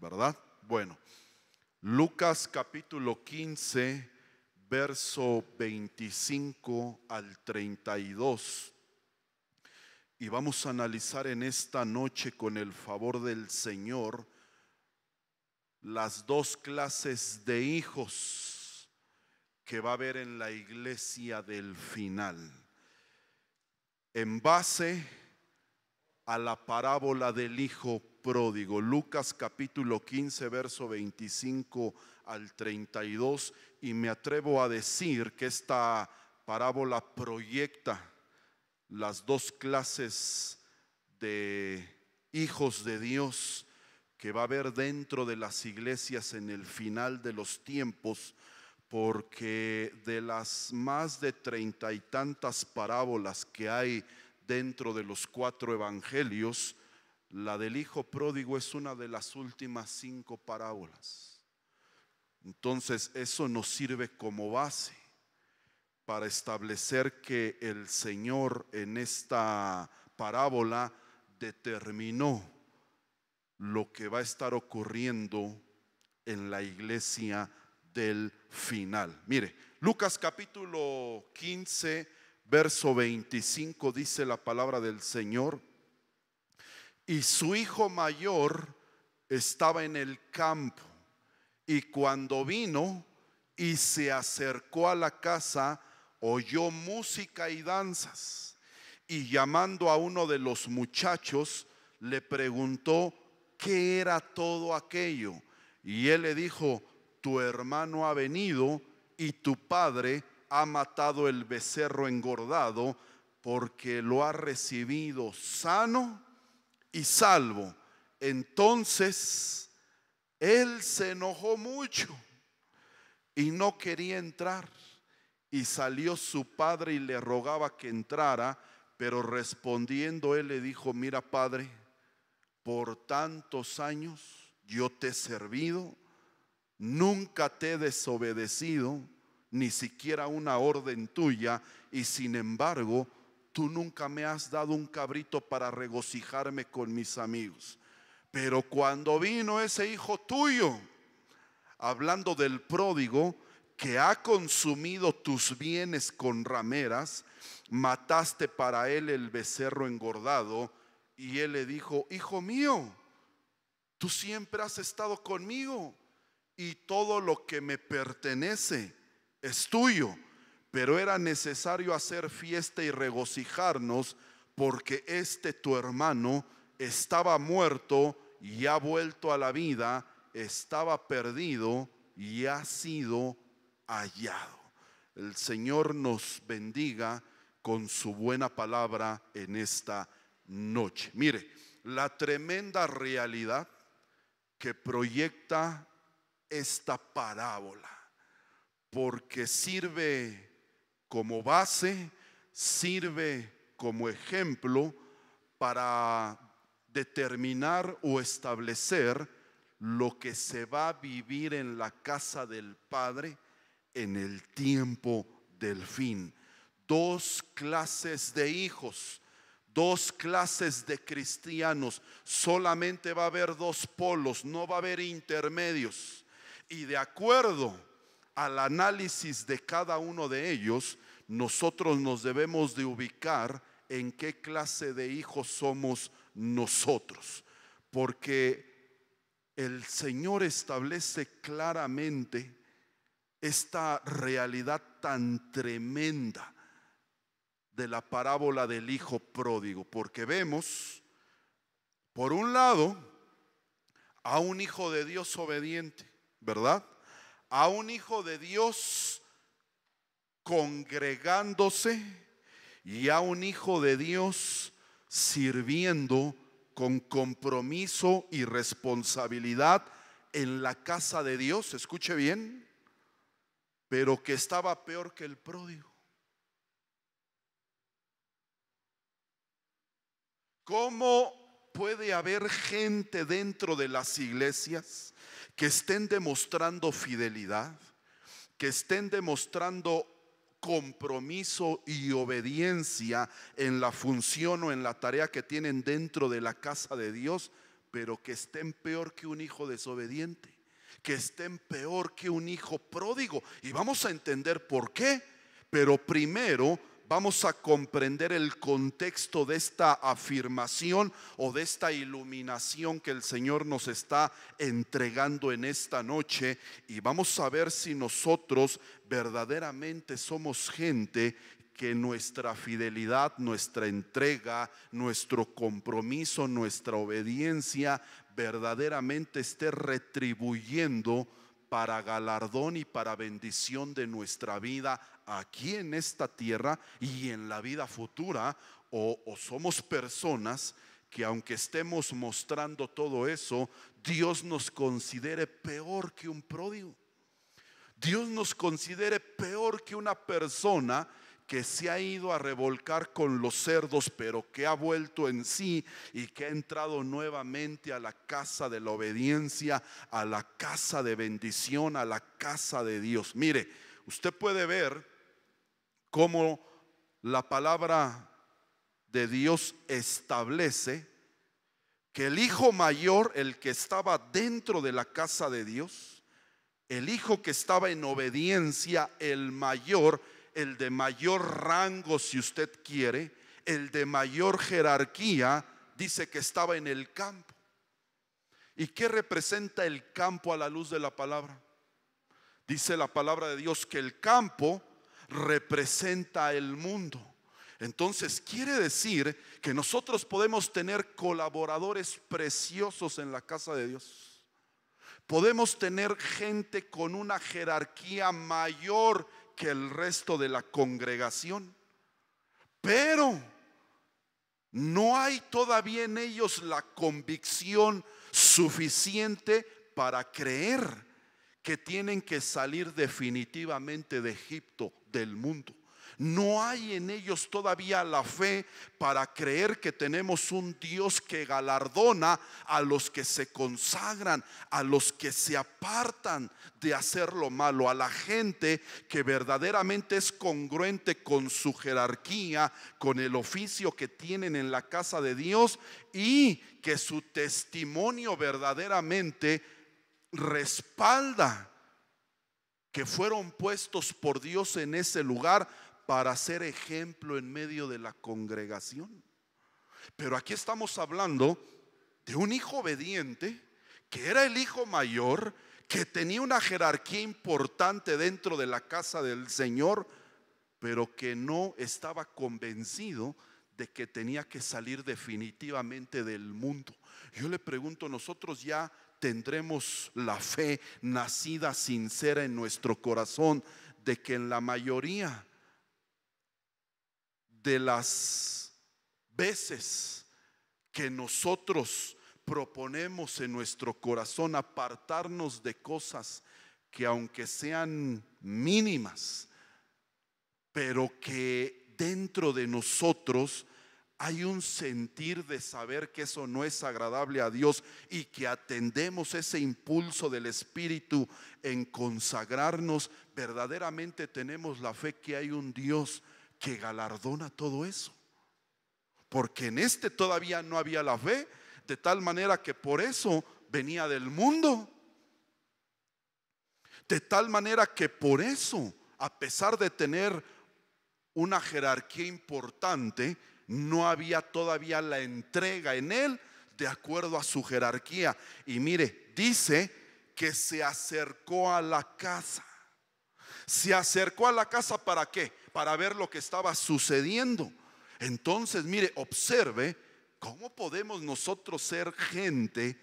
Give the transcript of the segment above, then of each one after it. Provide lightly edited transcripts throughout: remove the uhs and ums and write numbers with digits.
¿verdad? Bueno, Lucas capítulo 15, verso 25 al 32. Y vamos a analizar en esta noche, con el favor del Señor, las dos clases de hijos que va a haber en la iglesia del final, en base a la parábola del hijo pródigo. Lucas capítulo 15, verso 25 al 32. Y me atrevo a decir que esta parábola proyecta las dos clases de hijos de Dios que va a haber dentro de las iglesias en el final de los tiempos, porque de las más de 30 y tantas parábolas que hay dentro de los 4 evangelios, la del hijo pródigo es una de las últimas 5 parábolas. Entonces eso nos sirve como base para establecer que el Señor en esta parábola determinó lo que va a estar ocurriendo en la iglesia del final. Mire, Lucas capítulo 15, verso 25, dice la palabra del Señor: y su hijo mayor estaba en el campo, y cuando vino y se acercó a la casa, oyó música y danzas, y llamando a uno de los muchachos, le preguntó qué era todo aquello. Y él le dijo: tu hermano ha venido y tu padre ha matado el becerro engordado, porque lo ha recibido sano y salvo. Entonces él se enojó mucho y no quería entrar. Y salió su padre y le rogaba que entrara, pero respondiendo él le dijo: mira, padre, por tantos años yo te he servido, nunca te he desobedecido, ni siquiera una orden tuya, y sin embargo tú nunca me has dado un cabrito para regocijarme con mis amigos. Pero cuando vino ese hijo tuyo, hablando del pródigo, que ha consumido tus bienes con rameras, mataste para él el becerro engordado. Y él le dijo: hijo mío, tú siempre has estado conmigo y todo lo que me pertenece es tuyo. Pero era necesario hacer fiesta y regocijarnos, porque este tu hermano estaba muerto y ha vuelto a la vida, estaba perdido y ha sido hallado. El Señor nos bendiga con su buena palabra en esta noche. Mire, la tremenda realidad que proyecta esta parábola, porque sirve como base, sirve como ejemplo para determinar o establecer lo que se va a vivir en la casa del Padre en el tiempo del fin. Dos clases de hijos, dos clases de cristianos. Solamente va a haber dos polos, no va a haber intermedios. Y de acuerdo al análisis de cada uno de ellos, nosotros nos debemos de ubicar en qué clase de hijos somos nosotros. Porque el Señor establece claramente esta realidad tan tremenda de la parábola del hijo pródigo, porque vemos, por un lado, a un hijo de Dios obediente, ¿verdad? A un hijo de Dios congregándose, y a un hijo de Dios sirviendo con compromiso y responsabilidad en la casa de Dios. Escuche bien, pero que estaba peor que el pródigo. ¿Cómo puede haber gente dentro de las iglesias que estén demostrando fidelidad, que estén demostrando compromiso y obediencia en la función o en la tarea que tienen dentro de la casa de Dios, pero que estén peor que un hijo desobediente, que estén peor que un hijo pródigo. Y vamos a entender por qué, pero primero vamos a comprender el contexto de esta afirmación o de esta iluminación que el Señor nos está entregando en esta noche, y vamos a ver si nosotros verdaderamente somos gente que nuestra fidelidad, nuestra entrega, nuestro compromiso, nuestra obediencia verdaderamente esté retribuyendo para galardón y para bendición de nuestra vida aquí en esta tierra y en la vida futura, o somos personas que, aunque estemos mostrando todo eso, Dios nos considere peor que un pródigo. Dios nos considere peor que una persona que se ha ido a revolcar con los cerdos, pero que ha vuelto en sí y que ha entrado nuevamente a la casa de la obediencia, a la casa de bendición, a la casa de Dios. Mire, usted puede ver cómo la palabra de Dios establece que el hijo mayor, el que estaba dentro de la casa de Dios, el hijo que estaba en obediencia, el mayor, el de mayor rango, si usted quiere, el de mayor jerarquía, dice que estaba en el campo. ¿Y qué representa el campo a la luz de la palabra? Dice la palabra de Dios que el campo representa el mundo. Entonces quiere decir que nosotros podemos tener colaboradores preciosos en la casa de Dios. Podemos tener gente con una jerarquía mayor que el resto de la congregación, pero no hay todavía en ellos la convicción suficiente para creer que tienen que salir definitivamente de Egipto, del mundo. No hay en ellos todavía la fe para creer que tenemos un Dios que galardona a los que se consagran, a los que se apartan de hacer lo malo, a la gente que verdaderamente es congruente con su jerarquía, con el oficio que tienen en la casa de Dios, y que su testimonio verdaderamente respalda que fueron puestos por Dios en ese lugar para ser ejemplo en medio de la congregación. Pero aquí estamos hablando de un hijo obediente, que era el hijo mayor, que tenía una jerarquía importante dentro de la casa del Señor, pero que no estaba convencido de que tenía que salir definitivamente del mundo. Yo le pregunto, ¿nosotros ya tendremos la fe nacida sincera en nuestro corazón de que en la mayoría de las veces que nosotros proponemos en nuestro corazón apartarnos de cosas que, aunque sean mínimas, pero que dentro de nosotros hay un sentir de saber que eso no es agradable a Dios, y que atendemos ese impulso del Espíritu en consagrarnos? Verdaderamente tenemos la fe que hay un Dios que galardona todo eso, porque en este todavía no había la fe, de tal manera que por eso venía del mundo, de tal manera que por eso, a pesar de tener una jerarquía importante, no había todavía la entrega en él de acuerdo a su jerarquía. Y mire, dice que se acercó a la casa. Se acercó a la casa, ¿para qué? Para ver lo que estaba sucediendo. Entonces, mire, observe cómo podemos nosotros ser gente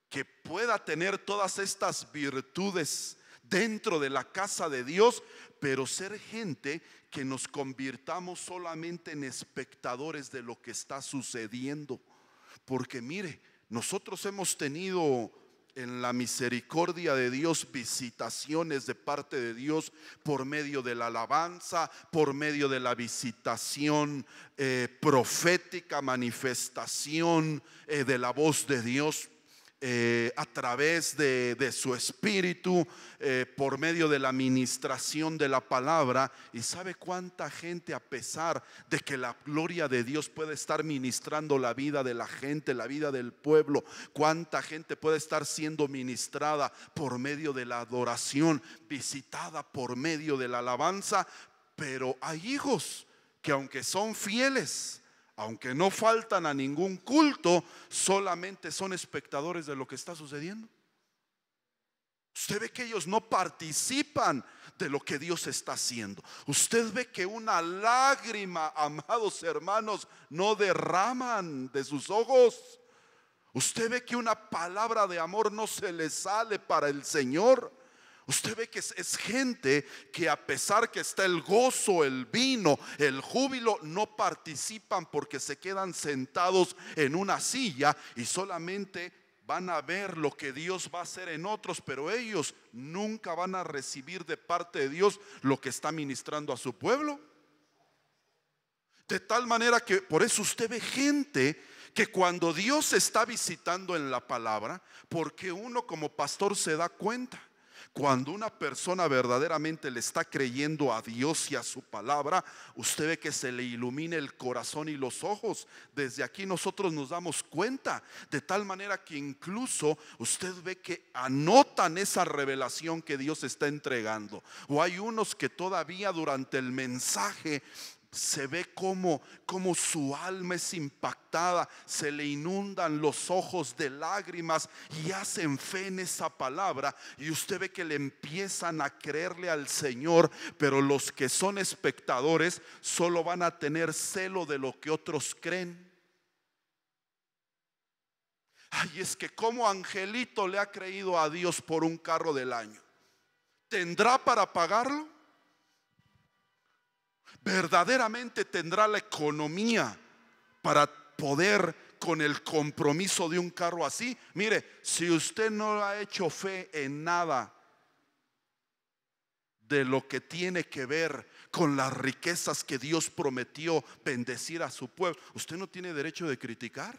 que pueda tener todas estas virtudes dentro de la casa de Dios, pero ser gente que nos convirtamos solamente en espectadores de lo que está sucediendo. Porque mire, nosotros hemos tenido en la misericordia de Dios visitaciones de parte de Dios por medio de la alabanza, por medio de la visitación profética, manifestación de la voz de Dios. a través de su espíritu, por medio de la ministración de la palabra. Y sabe cuánta gente, a pesar de que la gloria de Dios puede estar ministrando la vida de la gente, la vida del pueblo, cuánta gente puede estar siendo ministrada por medio de la adoración, visitada por medio de la alabanza. Pero hay hijos que, aunque son fieles, aunque no faltan a ningún culto, solamente son espectadores de lo que está sucediendo. Usted ve que ellos no participan de lo que Dios está haciendo. Usted ve que una lágrima, amados hermanos, no derraman de sus ojos. Usted ve que una palabra de amor no se le sale para el Señor. Usted ve que es gente que, a pesar que está el gozo, el vino, el júbilo, no participan, porque se quedan sentados en una silla y solamente van a ver lo que Dios va a hacer en otros, pero ellos nunca van a recibir de parte de Dios lo que está ministrando a su pueblo. De tal manera que por eso usted ve gente que, cuando Dios está visitando en la palabra, porque uno como pastor se da cuenta, cuando una persona verdaderamente le está creyendo a Dios y a su palabra, usted ve que se le ilumina el corazón y los ojos. Desde aquí nosotros nos damos cuenta, de tal manera que incluso usted ve que anotan esa revelación que Dios está entregando. O hay unos que todavía durante el mensaje se ve como su alma es impactada, se le inundan los ojos de lágrimas y hacen fe en esa palabra, y usted ve que le empiezan a creerle al Señor. Pero los que son espectadores solo van a tener celo de lo que otros creen. Ay, es que como Angelito le ha creído a Dios por un carro del año, ¿tendrá para pagarlo? ¿Verdaderamente tendrá la economía para poder, con el compromiso de un carro así? Mire, si usted no ha hecho fe en nada de lo que tiene que ver con las riquezas que Dios prometió bendecir a su pueblo, usted no tiene derecho de criticar.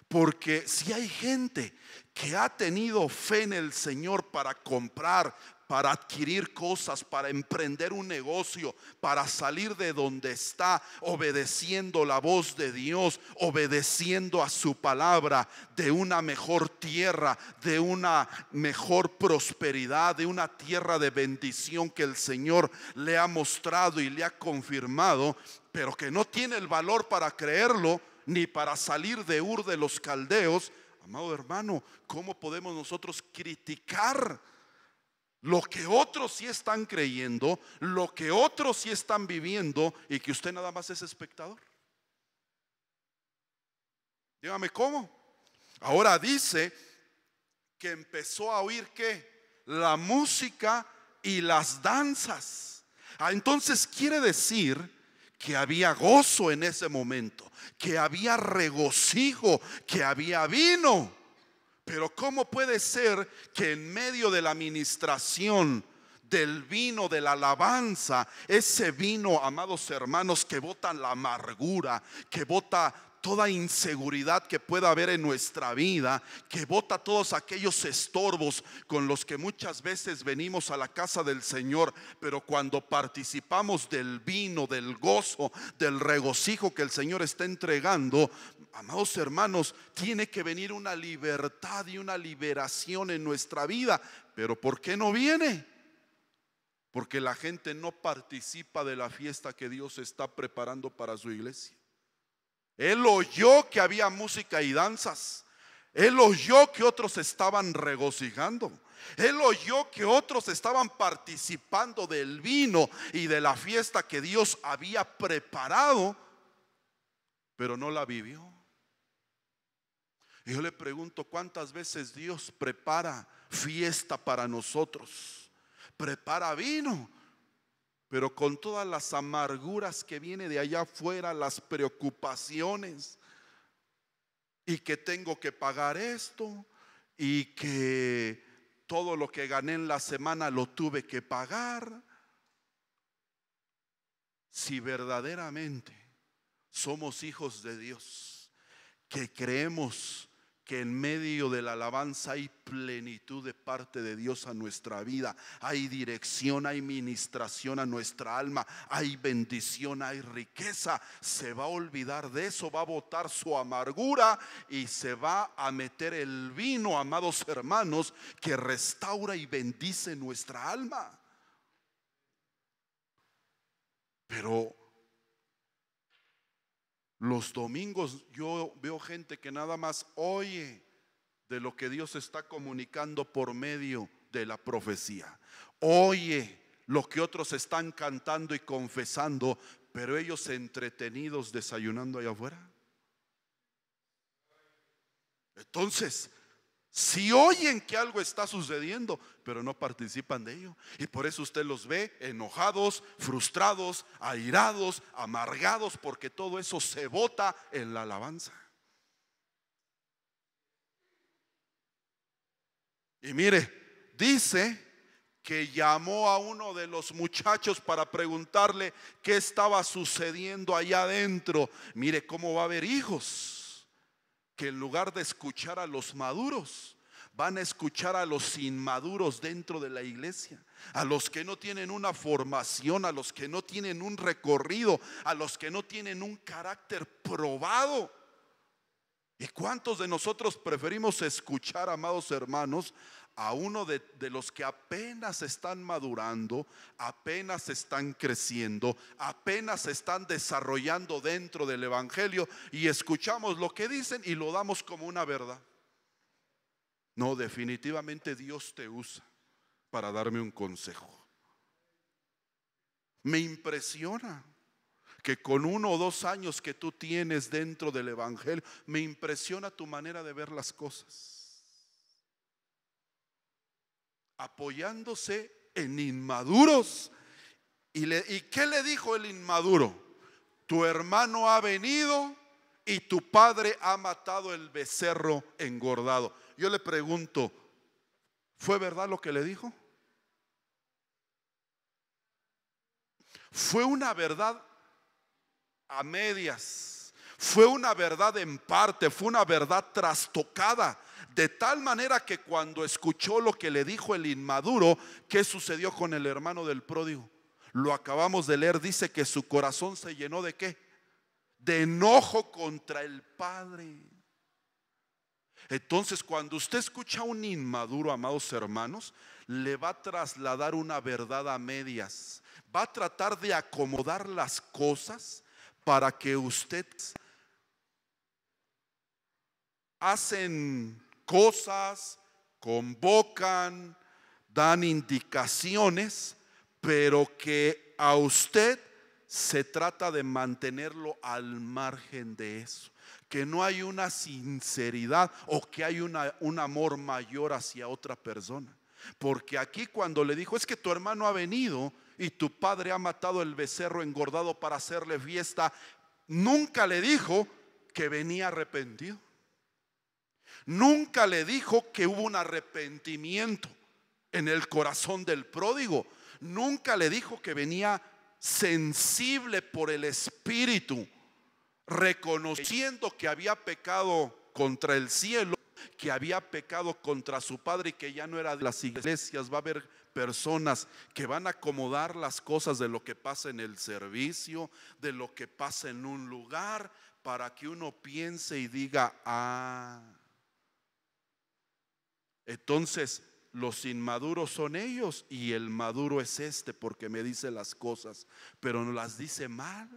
Porque si hay gente que ha tenido fe en el Señor para comprar, para adquirir cosas, para emprender un negocio, para salir de donde está, obedeciendo la voz de Dios, obedeciendo a su palabra, de una mejor tierra, de una mejor prosperidad, de una tierra de bendición que el Señor le ha mostrado y le ha confirmado, pero que no tiene el valor para creerlo, ni para salir de Ur de los Caldeos. Amado hermano, ¿cómo podemos nosotros criticar lo que otros sí están creyendo, lo que otros sí están viviendo, y que usted nada más es espectador? Dígame cómo. Ahora dice que empezó a oír ¿qué? La música y las danzas. Entonces quiere decir que había gozo en ese momento, que había regocijo, que había vino. Pero ¿cómo puede ser que en medio de la administración del vino, de la alabanza, ese vino, amados hermanos, que bota la amargura, que bota toda inseguridad que pueda haber en nuestra vida, que bota todos aquellos estorbos con los que muchas veces venimos a la casa del Señor, pero cuando participamos del vino, del gozo, del regocijo que el Señor está entregando, amados hermanos, tiene que venir una libertad y una liberación en nuestra vida. Pero ¿por qué no viene? Porque la gente no participa de la fiesta que Dios está preparando para su iglesia. Él oyó que había música y danzas. Él oyó que otros estaban regocijando. Él oyó que otros estaban participando del vino y de la fiesta que Dios había preparado, pero no la vivió. Y yo le pregunto, ¿cuántas veces Dios prepara fiesta para nosotros? Prepara vino, pero con todas las amarguras que viene de allá afuera, las preocupaciones, y que tengo que pagar esto, y que todo lo que gané en la semana lo tuve que pagar. Si verdaderamente somos hijos de Dios, que creemos que en medio de la alabanza hay plenitud de parte de Dios a nuestra vida, hay dirección, hay ministración a nuestra alma, hay bendición, hay riqueza, se va a olvidar de eso, va a botar su amargura y se va a meter el vino, amados hermanos, que restaura y bendice nuestra alma. Pero los domingos yo veo gente que nada más oye de lo que Dios está comunicando por medio de la profecía. Oye lo que otros están cantando y confesando, pero ellos entretenidos desayunando allá afuera. Entonces, si oyen que algo está sucediendo, pero no participan de ello, y por eso usted los ve enojados, frustrados, airados, amargados, porque todo eso se bota en la alabanza. Y mire, dice que llamó a uno de los muchachos para preguntarle qué estaba sucediendo allá adentro. Mire cómo va a haber hijos que en lugar de escuchar a los maduros, van a escuchar a los inmaduros dentro de la iglesia, a los que no tienen una formación, a los que no tienen un recorrido, a los que no tienen un carácter probado. ¿Y cuántos de nosotros preferimos escuchar, amados hermanos, a uno de los que apenas están madurando, apenas están creciendo, apenas están desarrollando dentro del evangelio, y escuchamos lo que dicen y lo damos como una verdad? No, definitivamente Dios te usa para darme un consejo. Me impresiona que con 1 o 2 años que tú tienes dentro del evangelio, me impresiona tu manera de ver las cosas, apoyándose en inmaduros. ¿Y qué le dijo el inmaduro? Tu hermano ha venido y tu padre ha matado el becerro engordado. Yo le pregunto, ¿fue verdad lo que le dijo? Fue una verdad a medias, fue una verdad en parte, fue una verdad trastocada, de tal manera que cuando escuchó lo que le dijo el inmaduro, ¿qué sucedió con el hermano del pródigo? Lo acabamos de leer, dice que su corazón se llenó ¿de qué? De enojo contra el padre. Entonces, cuando usted escucha a un inmaduro, amados hermanos, le va a trasladar una verdad a medias, va a tratar de acomodar las cosas para que usted hacen cosas, convocan, dan indicaciones, pero que a usted se trata de mantenerlo al margen de eso, que no hay una sinceridad o que hay un amor mayor hacia otra persona. Porque aquí cuando le dijo, es que tu hermano ha venido y tu padre ha matado el becerro engordado para hacerle fiesta, nunca le dijo que venía arrepentido. Nunca le dijo que hubo un arrepentimiento en el corazón del pródigo. Nunca le dijo que venía sensible por el Espíritu, reconociendo que había pecado contra el cielo, que había pecado contra su padre y que ya no era de las iglesias. Va a haber personas que van a acomodar las cosas de lo que pasa en el servicio, de lo que pasa en un lugar, para que uno piense y diga, entonces los inmaduros son ellos y el maduro es este, porque me dice las cosas, pero no las dice mal.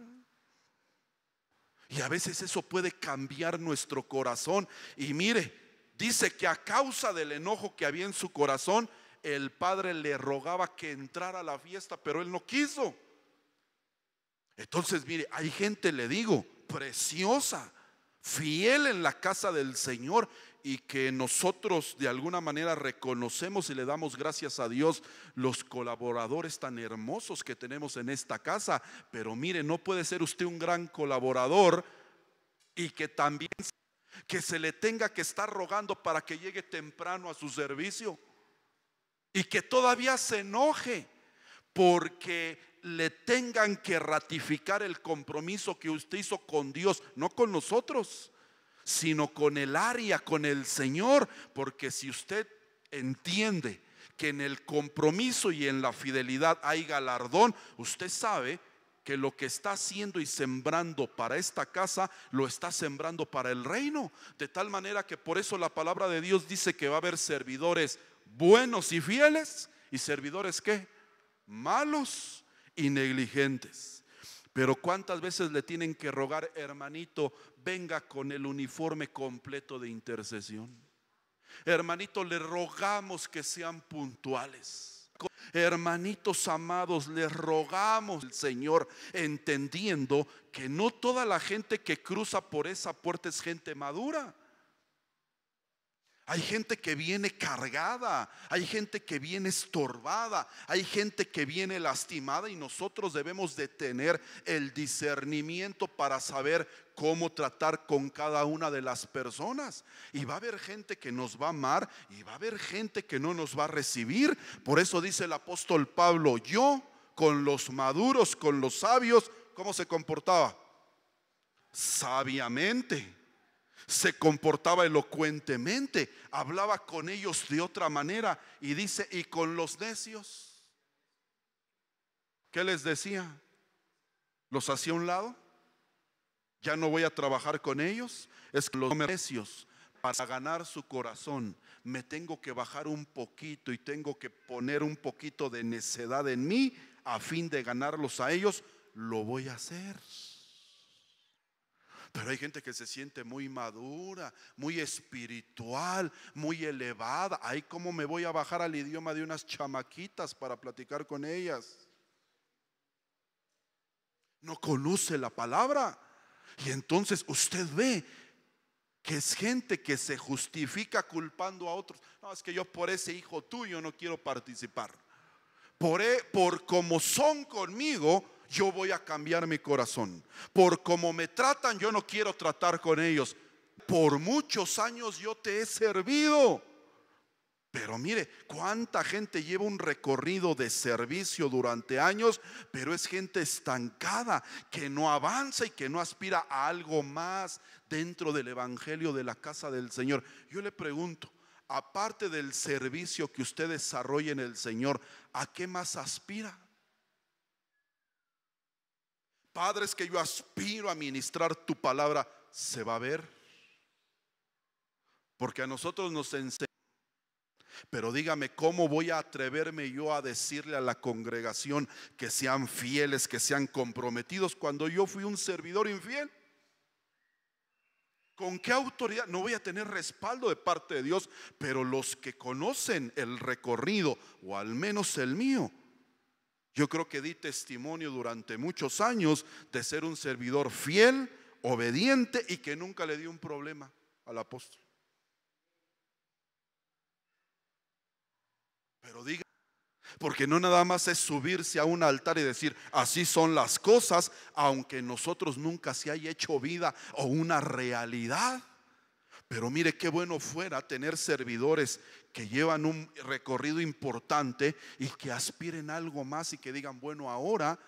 Y a veces eso puede cambiar nuestro corazón. Y mire, dice que a causa del enojo que había en su corazón, el padre le rogaba que entrara a la fiesta, pero él no quiso. Entonces mire, hay gente, le digo, preciosa, fiel en la casa del Señor, y que nosotros de alguna manera reconocemos y le damos gracias a Dios los colaboradores tan hermosos que tenemos en esta casa. Pero mire, no puede ser usted un gran colaborador y que también que se le tenga que estar rogando para que llegue temprano a su servicio, y que todavía se enoje porque le tengan que ratificar el compromiso que usted hizo con Dios, no con nosotros, sino con el área, con el Señor. Porque si usted entiende que en el compromiso y en la fidelidad hay galardón, usted sabe que lo que está haciendo y sembrando para esta casa, lo está sembrando para el reino. De tal manera que por eso la palabra de Dios dice que va a haber servidores buenos y fieles, y servidores ¿qué? Malos y negligentes. Pero ¿cuántas veces le tienen que rogar: hermanito, venga con el uniforme completo de intercesión? Hermanito, le rogamos que sean puntuales. Hermanitos amados, les rogamos al Señor, entendiendo que no toda la gente que cruza por esa puerta es gente madura. Hay gente que viene cargada, hay gente que viene estorbada, hay gente que viene lastimada, y nosotros debemos de tener el discernimiento para saber cómo tratar con cada una de las personas. Y va a haber gente que nos va a amar y va a haber gente que no nos va a recibir. Por eso dice el apóstol Pablo: yo con los maduros, con los sabios, ¿cómo se comportaba? Sabiamente. Se comportaba elocuentemente, hablaba con ellos de otra manera. Y dice: y con los necios, ¿qué les decía? ¿Los hacía a un lado? Ya no voy a trabajar con ellos. Es que los necios, para ganar su corazón, me tengo que bajar un poquito y tengo que poner un poquito de necedad en mí a fin de ganarlos a ellos. Lo voy a hacer. Pero hay gente que se siente muy madura, muy espiritual, muy elevada. Ay, ¿cómo me voy a bajar al idioma de unas chamaquitas para platicar con ellas? No conoce la palabra. Y entonces usted ve que es gente que se justifica culpando a otros. No, es que yo por ese hijo tuyo no quiero participar. Por como son conmigo, yo voy a cambiar mi corazón. Por como me tratan, yo no quiero tratar con ellos. Por muchos años yo te he servido. Pero mire, cuánta gente lleva un recorrido de servicio durante años, pero es gente estancada, que no avanza y que no aspira a algo más dentro del evangelio de la casa del Señor. Yo le pregunto, aparte del servicio que usted desarrolla en el Señor, ¿a qué más aspira? Padre, es que yo aspiro a ministrar tu palabra. ¿Se va a ver? Porque a nosotros nos enseñan. Pero dígame, ¿cómo voy a atreverme yo a decirle a la congregación que sean fieles, que sean comprometidos, cuando yo fui un servidor infiel? ¿Con qué autoridad? No voy a tener respaldo de parte de Dios. Pero los que conocen el recorrido, o al menos el mío, yo creo que di testimonio durante muchos años de ser un servidor fiel, obediente, y que nunca le di un problema al apóstol. Pero diga, porque no nada más es subirse a un altar y decir así son las cosas, aunque nosotros nunca se haya hecho vida o una realidad. Pero mire, qué bueno fuera tener servidores que llevan un recorrido importante y que aspiren a algo más y que digan: bueno, ahora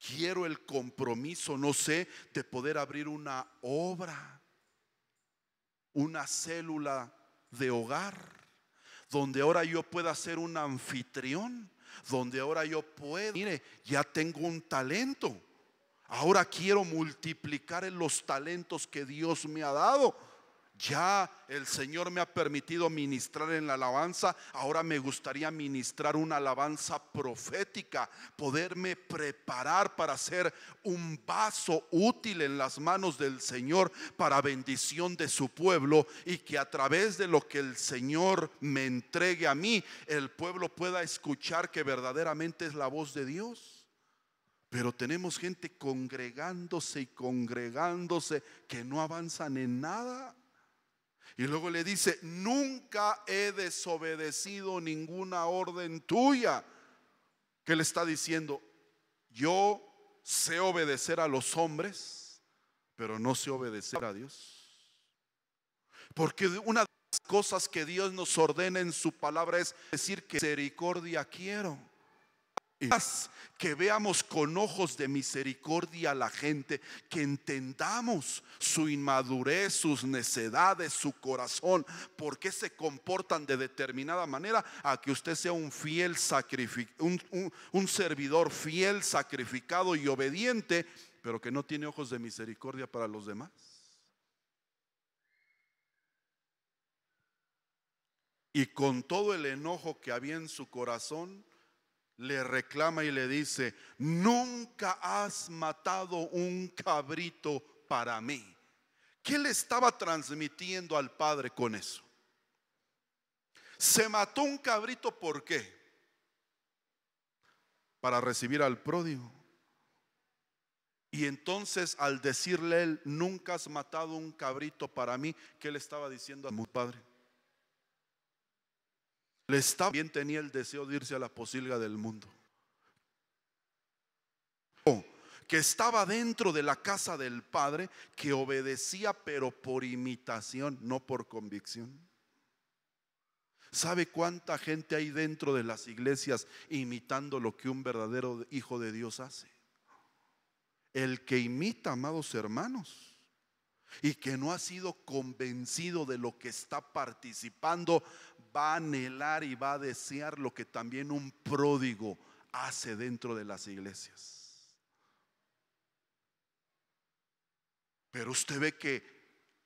quiero el compromiso, no sé, de poder abrir una obra, una célula de hogar, donde ahora yo pueda ser un anfitrión, donde ahora yo puedo, mire, ya tengo un talento, ahora quiero multiplicar en los talentos que Dios me ha dado. Ya el Señor me ha permitido ministrar en la alabanza. Ahora me gustaría ministrar una alabanza profética, poderme preparar para ser un vaso útil en las manos del Señor para bendición de su pueblo, y que a través de lo que el Señor me entregue a mí, el pueblo pueda escuchar que verdaderamente es la voz de Dios. Pero tenemos gente congregándose y congregándose que no avanzan en nada. Y luego le dice: nunca he desobedecido ninguna orden tuya. ¿Qué le está diciendo? Yo sé obedecer a los hombres, pero no sé obedecer a Dios. Porque una de las cosas que Dios nos ordena en su palabra es decir que misericordia quiero Y más que veamos con ojos de misericordia a la gente, que entendamos su inmadurez, sus necedades, su corazón, por qué se comportan de determinada manera, a que usted sea un fiel un servidor fiel, sacrificado y obediente, pero que no tiene ojos de misericordia para los demás. Y con todo el enojo que había en su corazón, le reclama y le dice: nunca has matado un cabrito para mí. ¿Qué le estaba transmitiendo al padre con eso? Se mató un cabrito, ¿por qué? Para recibir al pródigo. Y entonces, al decirle él: nunca has matado un cabrito para mí, ¿qué le estaba diciendo a mi padre? También tenía el deseo de irse a la posilga del mundo, que estaba dentro de la casa del Padre, que obedecía pero por imitación, no por convicción. ¿Sabe cuánta gente hay dentro de las iglesias imitando lo que un verdadero hijo de Dios hace? El que imita, amados hermanos, y que no ha sido convencido de lo que está participando, va a anhelar y va a desear lo que también un pródigo hace dentro de las iglesias. Pero usted ve que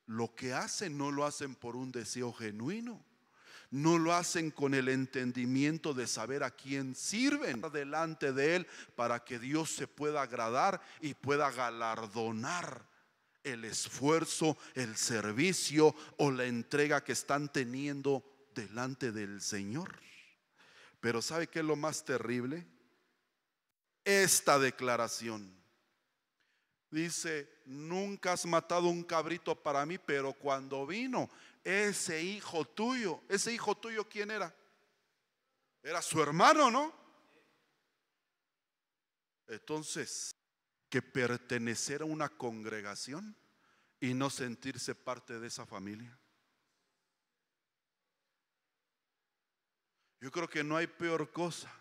lo que hacen no lo hacen por un deseo genuino, no lo hacen con el entendimiento de saber a quién sirven delante de Él, para que Dios se pueda agradar y pueda galardonar el esfuerzo, el servicio o la entrega que están teniendo delante del Señor. Pero ¿sabe qué es lo más terrible? Esta declaración dice: nunca has matado un cabrito para mí, pero cuando vino ese hijo tuyo, ¿quién era? Era su hermano, ¿no? Entonces, que pertenecer a una congregación y no sentirse parte de esa familia. Yo creo que no hay peor cosa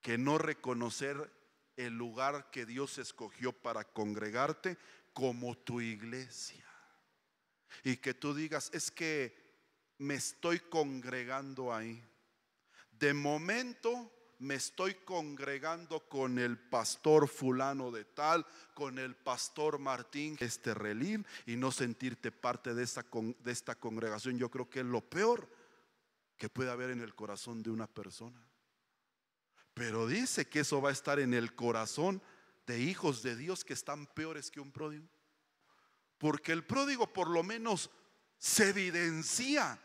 que no reconocer el lugar que Dios escogió para congregarte como tu iglesia, y que tú digas: es que me estoy congregando ahí. De momento me estoy congregando con el pastor fulano de tal, con el pastor Martín Relil, y no sentirte parte de esta congregación. Yo creo que es lo peor que puede haber en el corazón de una persona. Pero dice que eso va a estar en el corazón de hijos de Dios que están peores que un pródigo. Porque el pródigo por lo menos se evidencia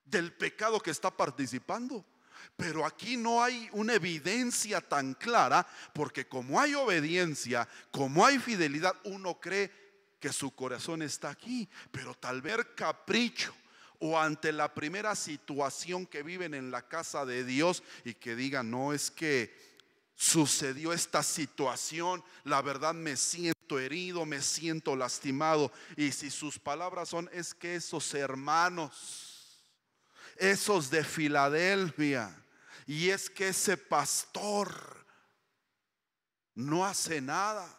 del pecado que está participando. Pero aquí no hay una evidencia tan clara, porque como hay obediencia, como hay fidelidad, uno cree que su corazón está aquí. Pero tal vez capricho, o ante la primera situación que viven en la casa de Dios, y que digan: no, es que sucedió esta situación, la verdad me siento herido, me siento lastimado. Y si sus palabras son: es que esos hermanos, esos de Filadelfia, y es que ese pastor no hace nada.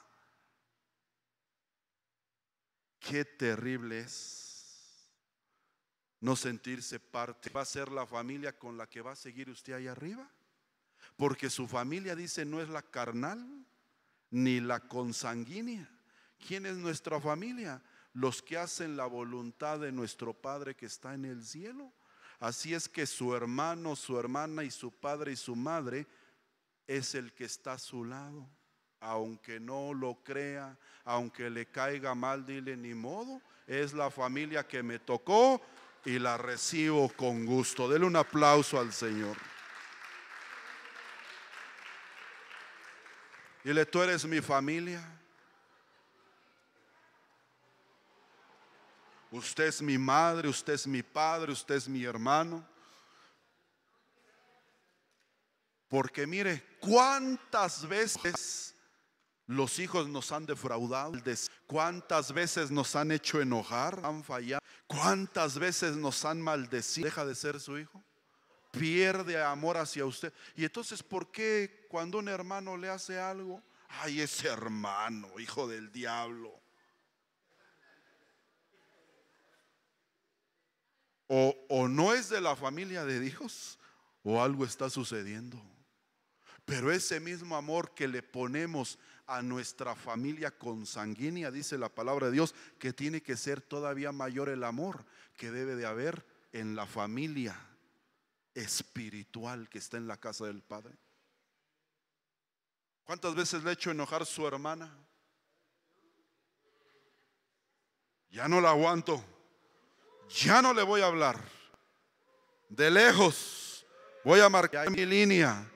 Qué terrible es no sentirse parte. Va a ser la familia con la que va a seguir usted ahí arriba, porque su familia, dice, no es la carnal ni la consanguínea. ¿Quién es nuestra familia? Los que hacen la voluntad de nuestro Padre que está en el cielo. Así es que su hermano, su hermana, y su padre y su madre es el que está a su lado. Aunque no lo crea, aunque le caiga mal, dile: ni modo, es la familia que me tocó y la recibo con gusto. Dele un aplauso al Señor. Dile: tú eres mi familia. Usted es mi madre, usted es mi padre, usted es mi hermano. Porque mire, cuántas veces los hijos nos han defraudado, cuántas veces nos han hecho enojar, han fallado, cuántas veces nos han maldecido. ¿Deja de ser su hijo? pierde amor hacia usted. Y entonces, ¿por qué cuando un hermano le hace algo? Ay, ese hermano, hijo del diablo. O no es de la familia de Dios, o algo está sucediendo. Pero ese mismo amor que le ponemos a nuestra familia consanguínea, dice la palabra de Dios, que tiene que ser todavía mayor el amor que debe de haber en la familia espiritual que está en la casa del Padre. ¿Cuántas veces le ha hecho enojar su hermana? Ya no la aguanto, ya no le voy a hablar. De lejos voy a marcar mi línea.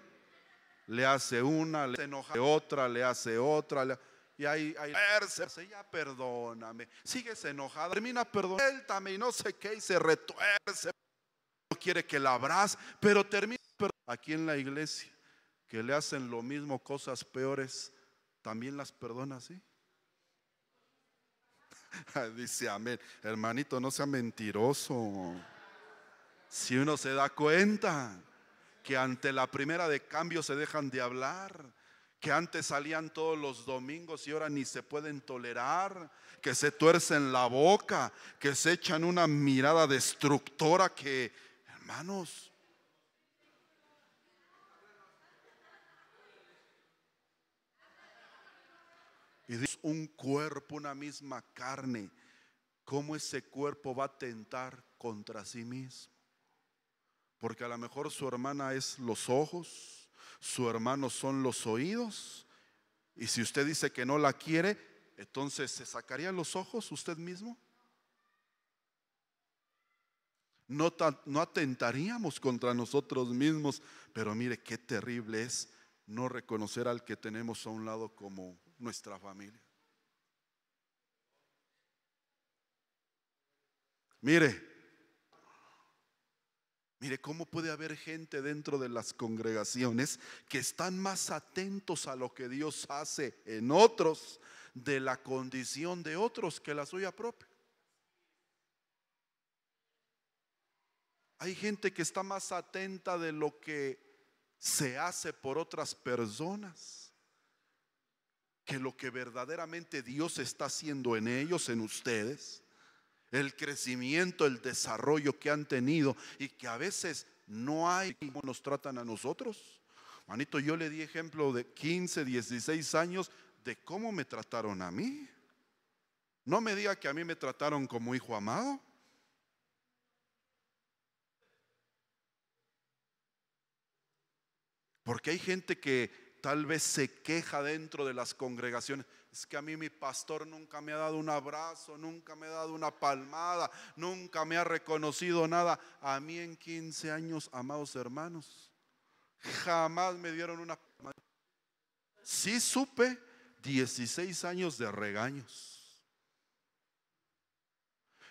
Le hace una, le enoja otra, le hace otra, y ahí ya perdóname, sigues enojada, termina perdóname y no sé qué, y se retuerce, no quiere que la abrace, pero termina. Aquí en la iglesia que le hacen lo mismo, cosas peores, también las perdona, ¿sí? Dice amén. Hermanito, no sea mentiroso. Si uno se da cuenta que ante la primera de cambio se dejan de hablar, que antes salían todos los domingos y ahora ni se pueden tolerar, que se tuercen la boca, que se echan una mirada destructora, que, hermanos, y dice un cuerpo, una misma carne, ¿cómo ese cuerpo va a tentar contra sí mismo? Porque a lo mejor su hermana es los ojos, su hermano son los oídos, y si usted dice que no la quiere, entonces ¿se sacaría los ojos usted mismo? No atentaríamos contra nosotros mismos, pero mire qué terrible es no reconocer al que tenemos a un lado como nuestra familia. Mire cómo puede haber gente dentro de las congregaciones que están más atentos a lo que Dios hace en otros, de la condición de otros, que la suya propia. Hay gente que está más atenta de lo que se hace por otras personas que lo que verdaderamente Dios está haciendo en ellos, en ustedes. El crecimiento, el desarrollo que han tenido, y que a veces no hay como nos tratan a nosotros. Manito, yo le di ejemplo de 15, 16 años de cómo me trataron a mí. No me diga que a mí me trataron como hijo amado. Porque hay gente que tal vez se queja dentro de las congregaciones. Es que a mí mi pastor nunca me ha dado un abrazo, nunca me ha dado una palmada, nunca me ha reconocido nada. A mí en 15 años, amados hermanos, jamás me dieron una palmada. Sí supe 16 años de regaños.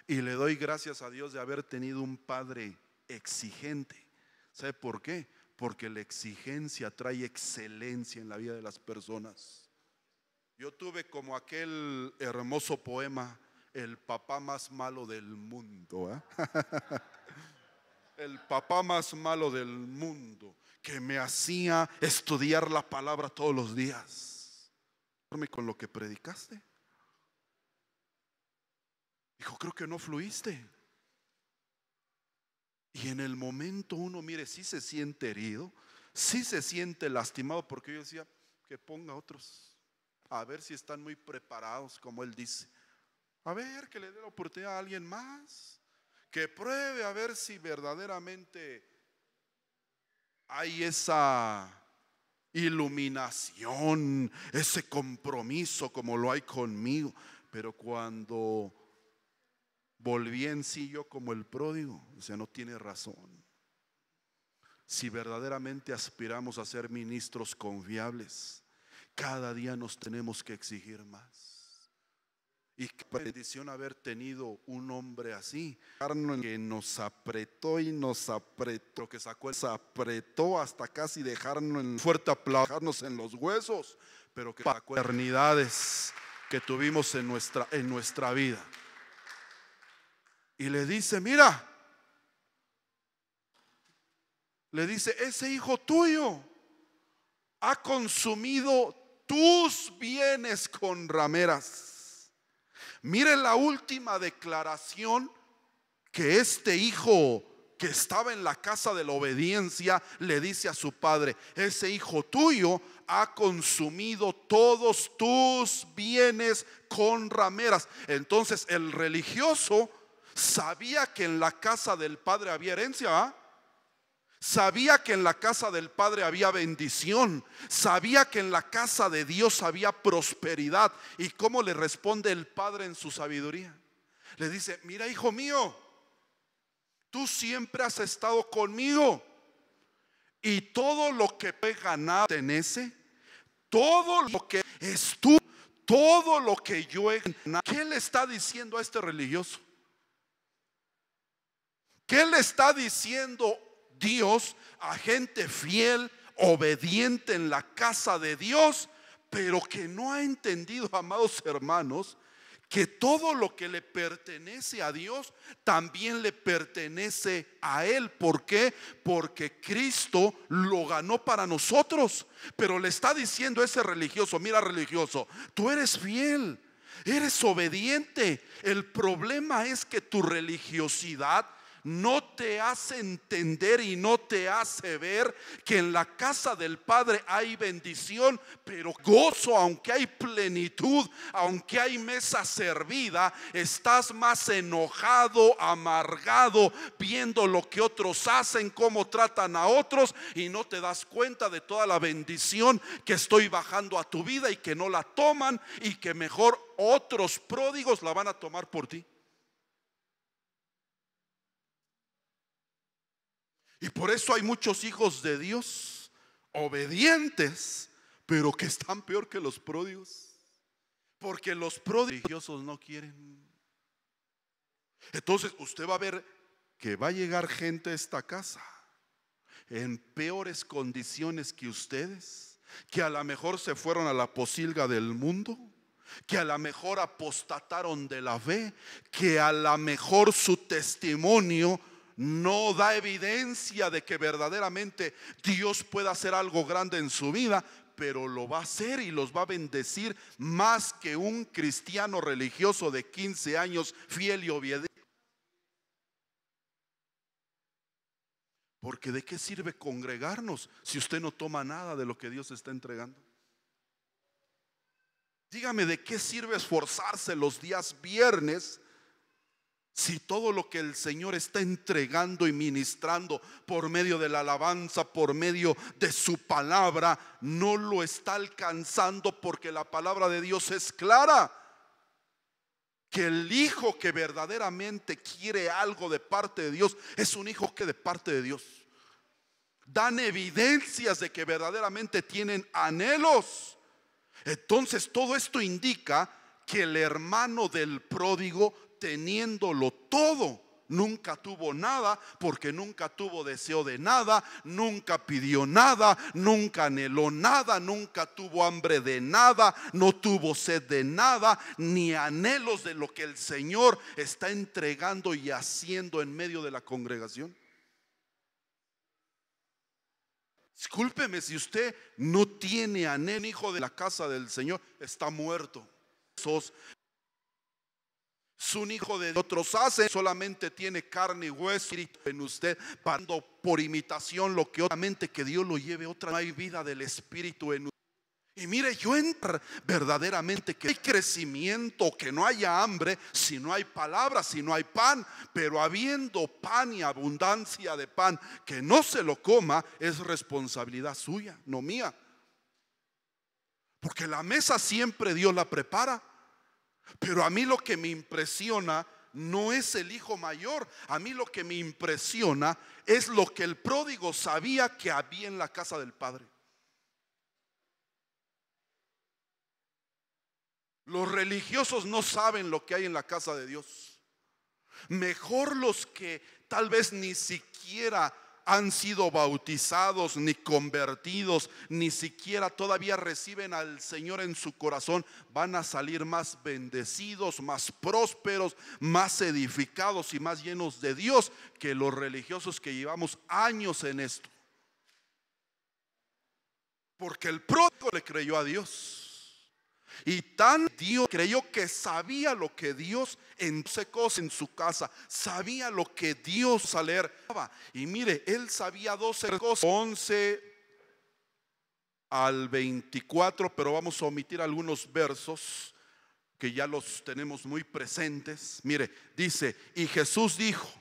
Y le doy gracias a Dios de haber tenido un padre exigente. ¿Sabe por qué? Porque la exigencia trae excelencia en la vida de las personas. Yo tuve como aquel hermoso poema, el papá más malo del mundo, ¿eh? El papá más malo del mundo, que me hacía estudiar la palabra todos los días. Con lo que predicaste. Dijo, creo que no fluiste. Y en el momento uno, mire, sí se siente herido, sí se siente lastimado, porque yo decía, que ponga otros, a ver si están muy preparados, como él dice. A ver, que le dé la oportunidad a alguien más, que pruebe a ver si verdaderamente hay esa iluminación, ese compromiso como lo hay conmigo. Pero cuando volví en sí yo como el pródigo, o sea, no tiene razón. Si verdaderamente aspiramos a ser ministros confiables, cada día nos tenemos que exigir más. Y qué bendición haber tenido un hombre así, que nos apretó y nos apretó, que sacó, se apretó hasta casi dejarnos en fuerte aplauso, dejarnos en los huesos, pero que sacó eternidades que tuvimos en nuestra vida. Y le dice, mira, le dice: ese hijo tuyo ha consumido tus bienes con rameras. Miren la última declaración que este hijo que estaba en la casa de la obediencia le dice a su padre: ese hijo tuyo ha consumido todos tus bienes con rameras. Entonces el religioso sabía que en la casa del padre había herencia, ¿ah? Sabía que en la casa del padre había bendición, sabía que en la casa de Dios había prosperidad. ¿Y cómo le responde el padre en su sabiduría? Le dice: mira, hijo mío, tú siempre has estado conmigo, y todo lo que he ganado pertenece, todo lo que es tú, todo lo que yo he ganado. ¿Qué le está diciendo a este religioso? ¿Qué le está diciendo Dios a gente fiel, obediente en la casa de Dios, pero que no ha entendido, amados hermanos, que todo lo que le pertenece a Dios también le pertenece a Él? ¿Por qué? Porque Cristo lo ganó para nosotros. Pero le está diciendo ese religioso: mira, religioso, tú eres fiel, eres obediente. El problema es que tu religiosidad no te hace entender y no te hace ver que en la casa del Padre hay bendición, pero gozo. Aunque hay plenitud, aunque hay mesa servida, estás más enojado, amargado, viendo lo que otros hacen, cómo tratan a otros, y no te das cuenta de toda la bendición que estoy bajando a tu vida y que no la toman, y que mejor otros pródigos la van a tomar por ti. Y por eso hay muchos hijos de Dios obedientes, pero que están peor que los pródigos, porque los prodigiosos no quieren. Entonces usted va a ver que va a llegar gente a esta casa en peores condiciones que ustedes, que a lo mejor se fueron a la posilga del mundo, que a lo mejor apostataron de la fe, que a lo mejor su testimonio no da evidencia de que verdaderamente Dios pueda hacer algo grande en su vida, pero lo va a hacer y los va a bendecir más que un cristiano religioso de 15 años fiel y obediente. Porque ¿de qué sirve congregarnos si usted no toma nada de lo que Dios está entregando? Dígame, ¿de qué sirve esforzarse los días viernes si todo lo que el Señor está entregando y ministrando por medio de la alabanza, por medio de su palabra, no lo está alcanzando? Porque la palabra de Dios es clara, que el hijo que verdaderamente quiere algo de parte de Dios es un hijo que de parte de Dios dan evidencias de que verdaderamente tienen anhelos. Entonces todo esto indica que el hermano del pródigo, teniéndolo todo, nunca tuvo nada, porque nunca tuvo deseo de nada, nunca pidió nada, nunca anheló nada, nunca tuvo hambre de nada, no tuvo sed de nada, ni anhelos de lo que el Señor está entregando y haciendo en medio de la congregación. Discúlpeme, si usted no tiene anhelo, hijo de la casa del Señor, está muerto. Es un hijo de otros hace, solamente tiene carne y hueso, espíritu en usted, dando por imitación lo que obviamente que Dios lo lleve otra. No hay vida del espíritu en usted. Y mire, yo entro verdaderamente que hay crecimiento, que no haya hambre si no hay palabra, si no hay pan. Pero habiendo pan y abundancia de pan, que no se lo coma, es responsabilidad suya, no mía. Porque la mesa siempre Dios la prepara. Pero a mí lo que me impresiona no es el hijo mayor. A mí lo que me impresiona es lo que el pródigo sabía que había en la casa del padre. Los religiosos no saben lo que hay en la casa de Dios. Mejor los que tal vez ni siquiera han sido bautizados, ni convertidos, ni siquiera todavía reciben al Señor en su corazón, van a salir más bendecidos, más prósperos, más edificados y más llenos de Dios que los religiosos que llevamos años en esto. Porque el pródigo le creyó a Dios. Y tan Dios creyó que sabía lo que Dios en 12 cosas en su casa, sabía lo que Dios al leer. Y mire, él sabía 12 cosas, 11 al 24, pero vamos a omitir algunos versos que ya los tenemos muy presentes. Mire, dice: y Jesús dijo: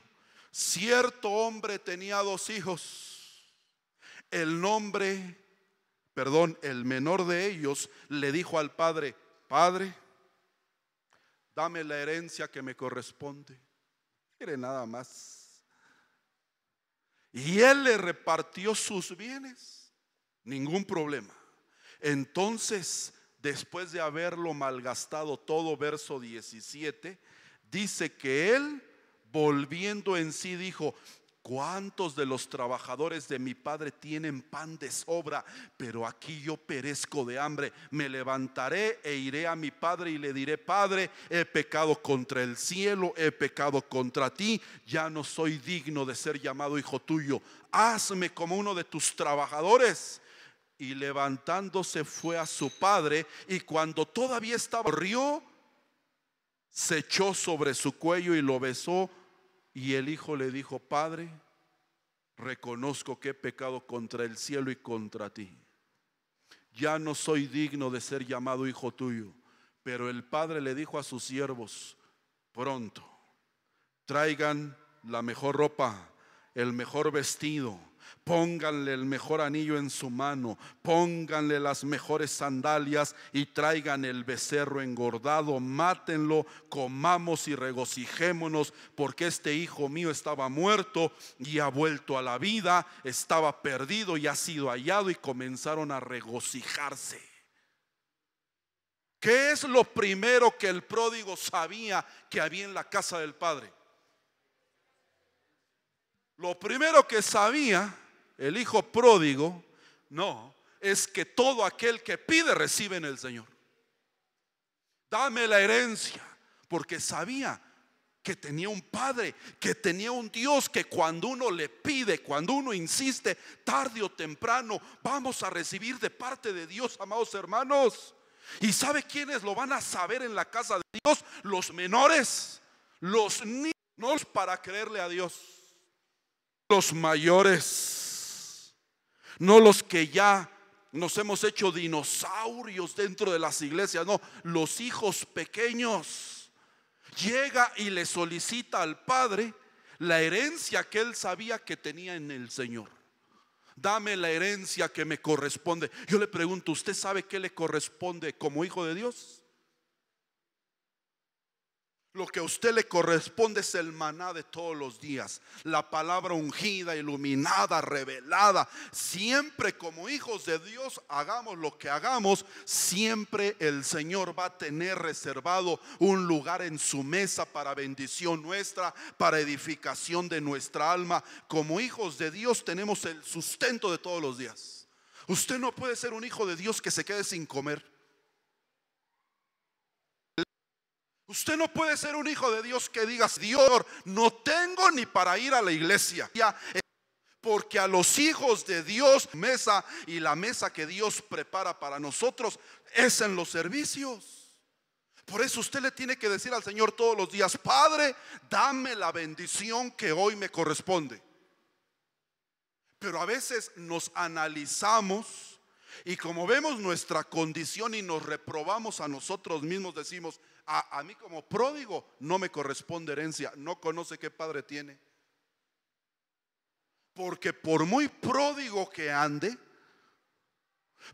cierto hombre tenía 2 hijos. El menor de ellos le dijo al padre: Padre, dame la herencia que me corresponde. Mire nada más. Y él le repartió sus bienes. Ningún problema. Entonces, después de haberlo malgastado todo, verso 17, dice que él, volviendo en sí, dijo: ¿cuántos de los trabajadores de mi padre tienen pan de sobra? Pero aquí yo perezco de hambre. Me levantaré e iré a mi padre y le diré: Padre, he pecado contra el cielo, he pecado contra ti, ya no soy digno de ser llamado hijo tuyo. Hazme como uno de tus trabajadores. Y levantándose fue a su padre, y cuando todavía estaba, rió, se echó sobre su cuello y lo besó. Y el hijo le dijo: Padre, reconozco que he pecado contra el cielo y contra ti. Ya no soy digno de ser llamado hijo tuyo. Pero el padre le dijo a sus siervos: pronto, traigan la mejor ropa, el mejor vestido, pónganle el mejor anillo en su mano, pónganle las mejores sandalias y traigan el becerro engordado, mátenlo, comamos y regocijémonos, porque este hijo mío estaba muerto y ha vuelto a la vida, estaba perdido y ha sido hallado. Y comenzaron a regocijarse. ¿Qué es lo primero que el pródigo sabía que había en la casa del padre? Lo primero que sabía el hijo pródigo, es que todo aquel que pide recibe en el Señor. Dame la herencia, porque sabía que tenía un padre, que tenía un Dios, que cuando uno le pide, cuando uno insiste, tarde o temprano vamos a recibir de parte de Dios, amados hermanos. ¿Y sabe quiénes lo van a saber en la casa de Dios? Los menores, los niños, no para creerle a Dios, los mayores, no los que ya nos hemos hecho dinosaurios dentro de las iglesias, no, los hijos pequeños. Llega y le solicita al padre la herencia que él sabía que tenía en el Señor. Dame la herencia que me corresponde. Yo le pregunto: ¿usted sabe qué le corresponde como hijo de Dios? Lo que a usted le corresponde es el maná de todos los días, la palabra ungida, iluminada, revelada. Siempre como hijos de Dios, hagamos lo que hagamos, siempre el Señor va a tener reservado un lugar en su mesa para bendición nuestra, para edificación de nuestra alma. Como hijos de Dios tenemos el sustento de todos los días. Usted no puede ser un hijo de Dios que se quede sin comer. Usted no puede ser un hijo de Dios que diga: Dios, no tengo ni para ir a la iglesia. Porque a los hijos de Dios, mesa, y la mesa que Dios prepara para nosotros es en los servicios. Por eso usted le tiene que decir al Señor todos los días: Padre, dame la bendición que hoy me corresponde. Pero a veces nos analizamos y como vemos nuestra condición y nos reprobamos a nosotros mismos, decimos: a mí como pródigo no me corresponde herencia. No conoce qué padre tiene. Porque por muy pródigo que ande,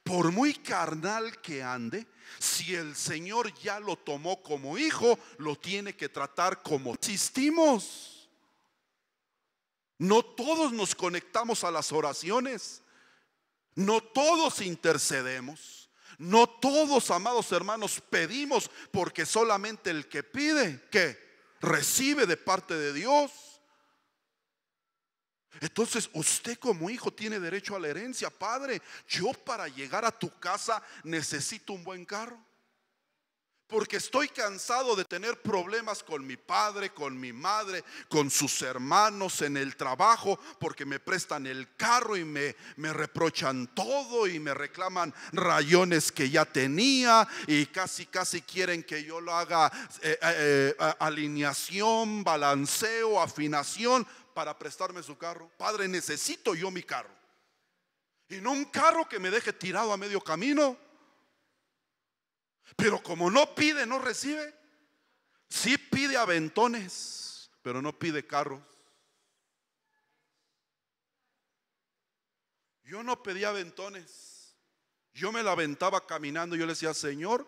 por muy carnal que ande, si el Señor ya lo tomó como hijo, lo tiene que tratar como existimos. No todos nos conectamos a las oraciones, no todos intercedemos, no todos, amados hermanos, pedimos, porque solamente el que pide, ¿qué? Recibe de parte de Dios. Entonces usted como hijo tiene derecho a la herencia. Padre, yo para llegar a tu casa necesito un buen carro. porque estoy cansado de tener problemas con mi padre, con mi madre, con sus hermanos en el trabajo, porque me prestan el carro y me reprochan todo y me reclaman rayones que ya tenía y casi quieren que yo lo haga alineación, balanceo, afinación para prestarme su carro. Padre, necesito yo mi carro, y no un carro que me deje tirado a medio camino. Pero como no pide, no recibe. Sí pide aventones, pero no pide carros. Yo no pedía aventones, yo me la aventaba caminando. Yo le decía: Señor,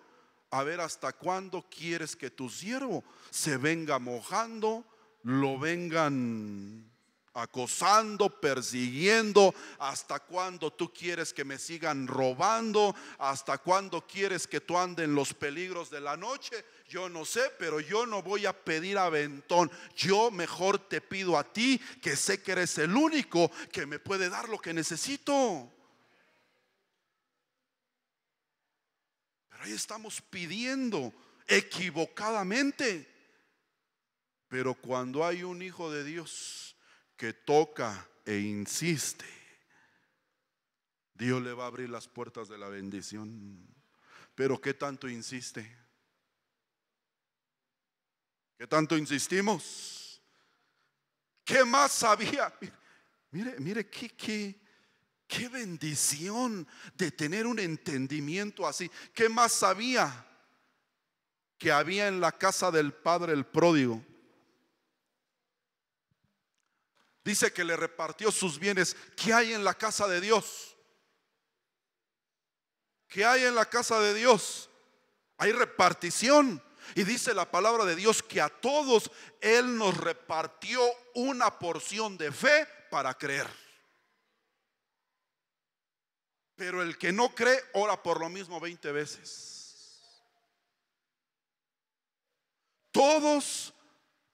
a ver hasta cuándo quieres que tu siervo se venga mojando, lo vengan acosando, persiguiendo. ¿Hasta cuándo tú quieres que me sigan robando? ¿Hasta cuándo quieres que tú andes en los peligros de la noche? Yo no sé, pero yo no voy a pedir aventón. Yo mejor te pido a ti, que sé que eres el único que me puede dar lo que necesito. Pero ahí estamos pidiendo equivocadamente. Pero cuando hay un hijo de Dios que toca e insiste, Dios le va a abrir las puertas de la bendición. Pero ¿qué tanto insiste? ¿Qué tanto insistimos? ¿Qué más sabía? Mire qué bendición de tener un entendimiento así. ¿Qué más sabía que había en la casa del padre el pródigo? Dice que le repartió sus bienes. ¿Qué hay en la casa de Dios? ¿Qué hay en la casa de Dios? Hay repartición. Y dice la palabra de Dios que a todos Él nos repartió una porción de fe para creer. Pero el que no cree ora por lo mismo 20 veces. Todos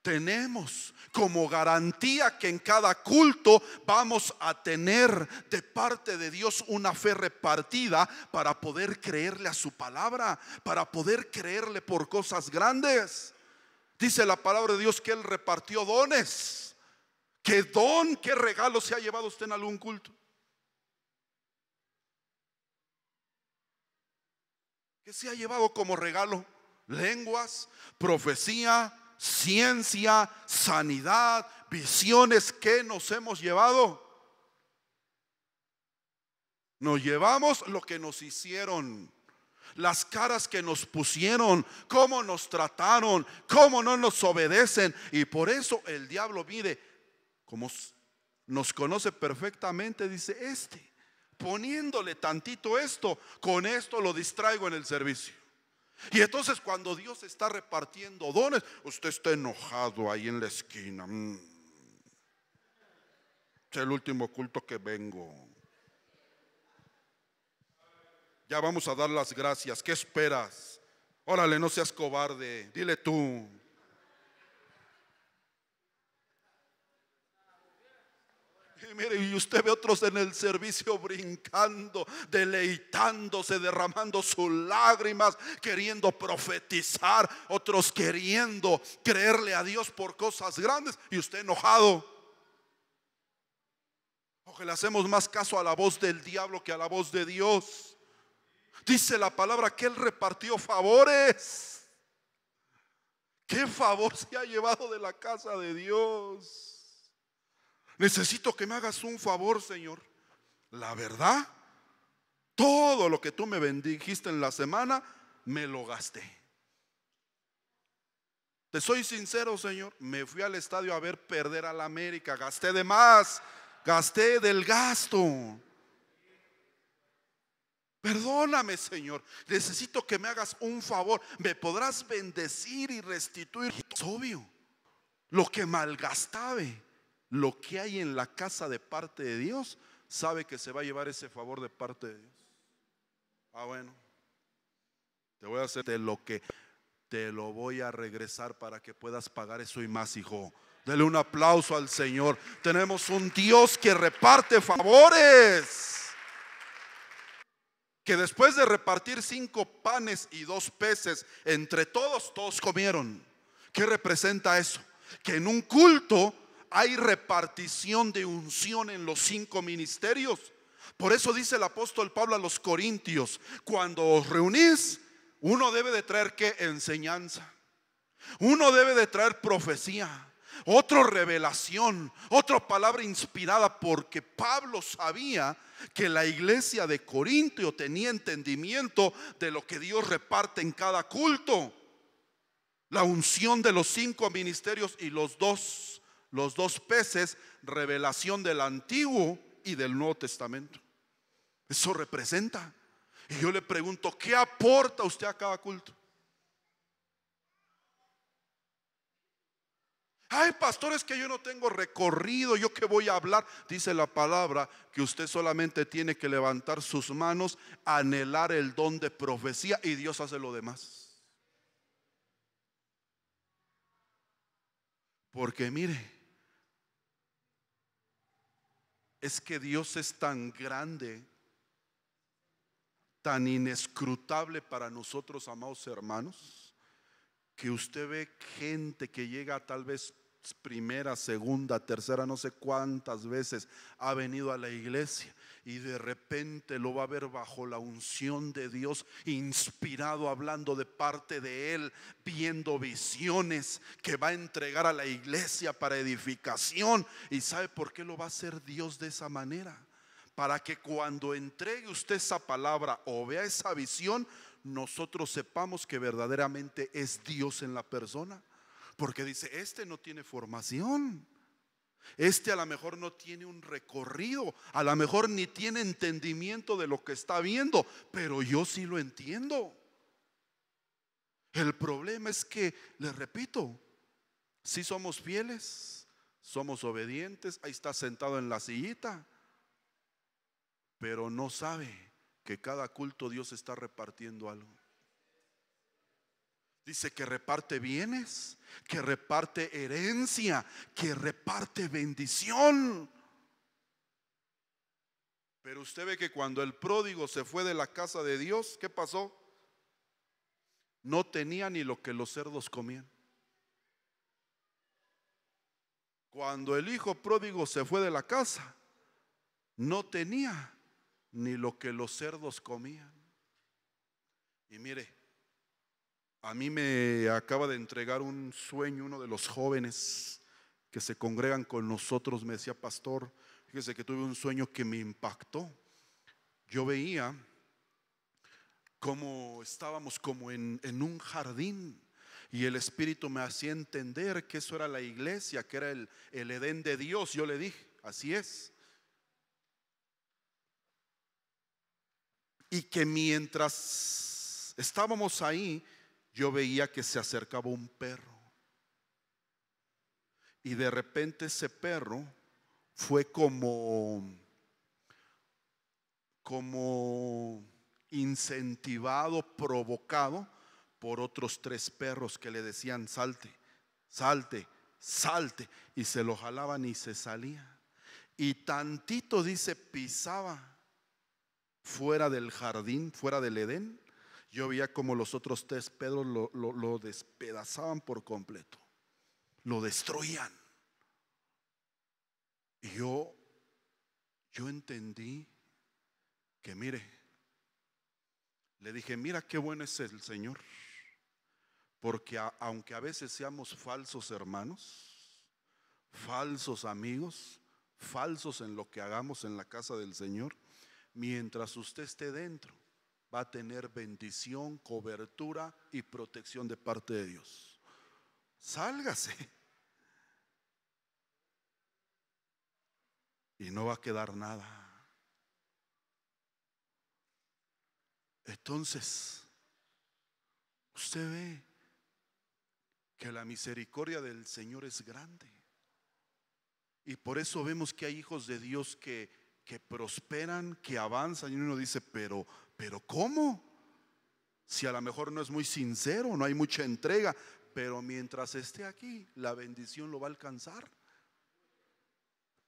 tenemos como garantía que en cada culto vamos a tener de parte de Dios una fe repartida para poder creerle a su palabra, para poder creerle por cosas grandes. Dice la palabra de Dios que Él repartió dones. ¿Qué don, qué regalo se ha llevado usted en algún culto? ¿Qué se ha llevado como regalo? Lenguas, profecía, ciencia, sanidad, visiones. ¿Qué nos hemos llevado? Nos llevamos lo que nos hicieron, las caras que nos pusieron, cómo nos trataron, cómo no nos obedecen. Y por eso el diablo, mire, como nos conoce perfectamente, dice: poniéndole tantito esto, con esto lo distraigo en el servicio. Y entonces cuando Dios está repartiendo dones, usted está enojado ahí en la esquina. Es el último culto que vengo. Ya vamos a dar las gracias. ¿Qué esperas? Órale, no seas cobarde. Dile tú. Mire, y usted ve otros en el servicio brincando, deleitándose, derramando sus lágrimas, queriendo profetizar, otros queriendo creerle a Dios por cosas grandes, y usted enojado. O que le hacemos más caso a la voz del diablo que a la voz de Dios. Dice la palabra que Él repartió favores. ¿Qué favor se ha llevado de la casa de Dios? Necesito que me hagas un favor, Señor. La verdad, todo lo que tú me bendijiste en la semana, me lo gasté. Te soy sincero, Señor. Me fui al estadio a ver perder al América. Gasté de más. Gasté del gasto. Perdóname, Señor. Necesito que me hagas un favor. ¿Me podrás bendecir y restituir? Es obvio. Lo que malgastabe, lo que hay en la casa de parte de Dios, sabe que se va a llevar ese favor de parte de Dios. Bueno, te voy a hacer de lo que te lo voy a regresar para que puedas pagar eso y más, hijo. Dele un aplauso al Señor. Tenemos un Dios que reparte favores. que después de repartir 5 panes y 2 peces entre todos, todos comieron. ¿Qué representa eso? Que en un culto hay repartición de unción en los 5 ministerios. Por eso dice el apóstol Pablo a los Corintios: cuando os reunís, uno debe de traer ¿qué? Enseñanza. Uno debe de traer profecía, otro revelación, otra palabra inspirada, porque Pablo sabía que la iglesia de Corintio tenía entendimiento de lo que Dios reparte en cada culto. La unción de los 5 ministerios y los dos peces, revelación del Antiguo y del Nuevo Testamento. Eso representa. Y yo le pregunto, ¿qué aporta usted a cada culto? Ay, pastor, es que yo no tengo recorrido, ¿yo qué voy a hablar? Dice la palabra que usted solamente tiene que levantar sus manos, anhelar el don de profecía, y Dios hace lo demás. Porque mire, es que Dios es tan grande, tan inescrutable para nosotros, amados hermanos, que usted ve gente que llega tal vez primera, segunda, tercera, no sé cuántas veces ha venido a la iglesia, y de repente lo va a ver bajo la unción de Dios, inspirado, hablando de parte de Él, viendo visiones que va a entregar a la iglesia para edificación. ¿Y sabe por qué lo va a hacer Dios de esa manera? Para que cuando entregue usted esa palabra o vea esa visión, nosotros sepamos que verdaderamente es Dios en la persona. Porque dice, este no tiene formación, este a lo mejor no tiene un recorrido, a lo mejor ni tiene entendimiento de lo que está viendo, pero yo sí lo entiendo. El problema es que, les repito, si somos fieles, somos obedientes, ahí está sentado en la sillita, pero no sabe que cada culto Dios está repartiendo algo. Dice que reparte bienes, que reparte herencia, que reparte bendición. Pero usted ve que cuando el pródigo se fue de la casa de Dios, ¿qué pasó? No tenía ni lo que los cerdos comían. Cuando el hijo pródigo se fue de la casa, no tenía ni lo que los cerdos comían. Y mire, a mí me acaba de entregar un sueño uno de los jóvenes que se congregan con nosotros. Me decía, pastor, fíjese que tuve un sueño que me impactó. Yo veía como estábamos como en un jardín, y el Espíritu me hacía entender que eso era la iglesia, que era el Edén de Dios. Yo le dije, así es. Y que mientras estábamos ahí, yo veía que se acercaba un perro, y de repente ese perro fue como incentivado, provocado por otros 3 perros que le decían salte, salte, salte, y se lo jalaban y se salía. Y tantito, dice, pisaba fuera del jardín, fuera del Edén. Yo veía como los otros 3 perros lo despedazaban por completo, lo destruían. Y yo entendí que, mire, le dije, mira qué bueno es el Señor, porque aunque a veces seamos falsos hermanos, falsos amigos, falsos en lo que hagamos en la casa del Señor, mientras usted esté dentro, va a tener bendición, cobertura y protección de parte de Dios. Sálgase y no va a quedar nada. Entonces, usted ve que la misericordia del Señor es grande, y por eso vemos que hay hijos de Dios que prosperan, que avanzan, y uno dice, pero ¿cómo? Si a lo mejor no es muy sincero, no hay mucha entrega, pero mientras esté aquí, la bendición lo va a alcanzar.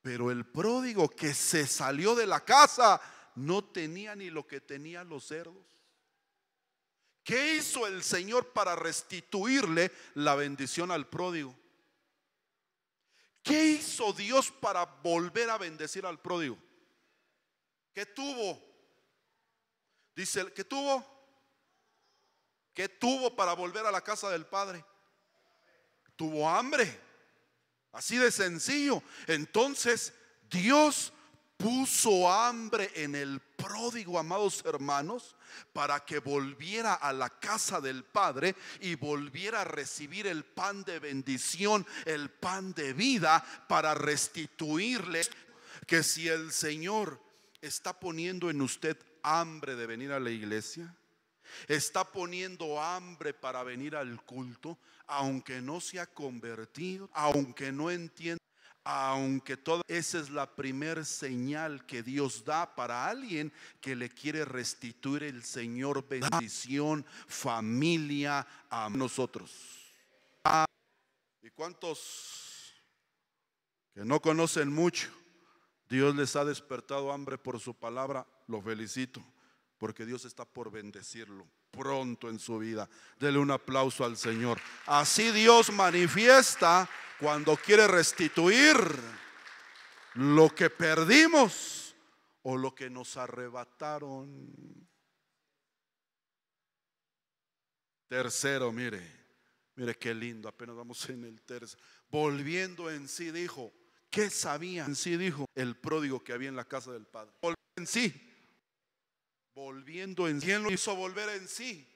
Pero el pródigo que se salió de la casa no tenía ni lo que tenían los cerdos. ¿Qué hizo el Señor para restituirle la bendición al pródigo? ¿Qué hizo Dios para volver a bendecir al pródigo? ¿Qué tuvo? Dice, ¿qué tuvo? ¿Qué tuvo para volver a la casa del Padre? Tuvo hambre. Así de sencillo. Entonces Dios puso hambre en el pródigo, amados hermanos, para que volviera a la casa del Padre y volviera a recibir el pan de bendición, el pan de vida, para restituirle. Que si el Señor está poniendo en usted hambre de venir a la iglesia, está poniendo hambre para venir al culto, aunque no se ha convertido, aunque no entienda, aunque todo, esa es la primer señal que Dios da para alguien que le quiere restituir el Señor bendición, familia a nosotros. ¿Y cuántos que no conocen mucho, Dios les ha despertado hambre por su palabra? Los felicito, porque Dios está por bendecirlo pronto en su vida. Dele un aplauso al Señor. Así Dios manifiesta cuando quiere restituir lo que perdimos o lo que nos arrebataron. Tercero, mire qué lindo, apenas vamos en el tercero. Volviendo en sí, dijo, ¿qué sabía en sí? Dijo el pródigo que había en la casa del Padre. Volviendo en sí. ¿Quién lo hizo volver en sí?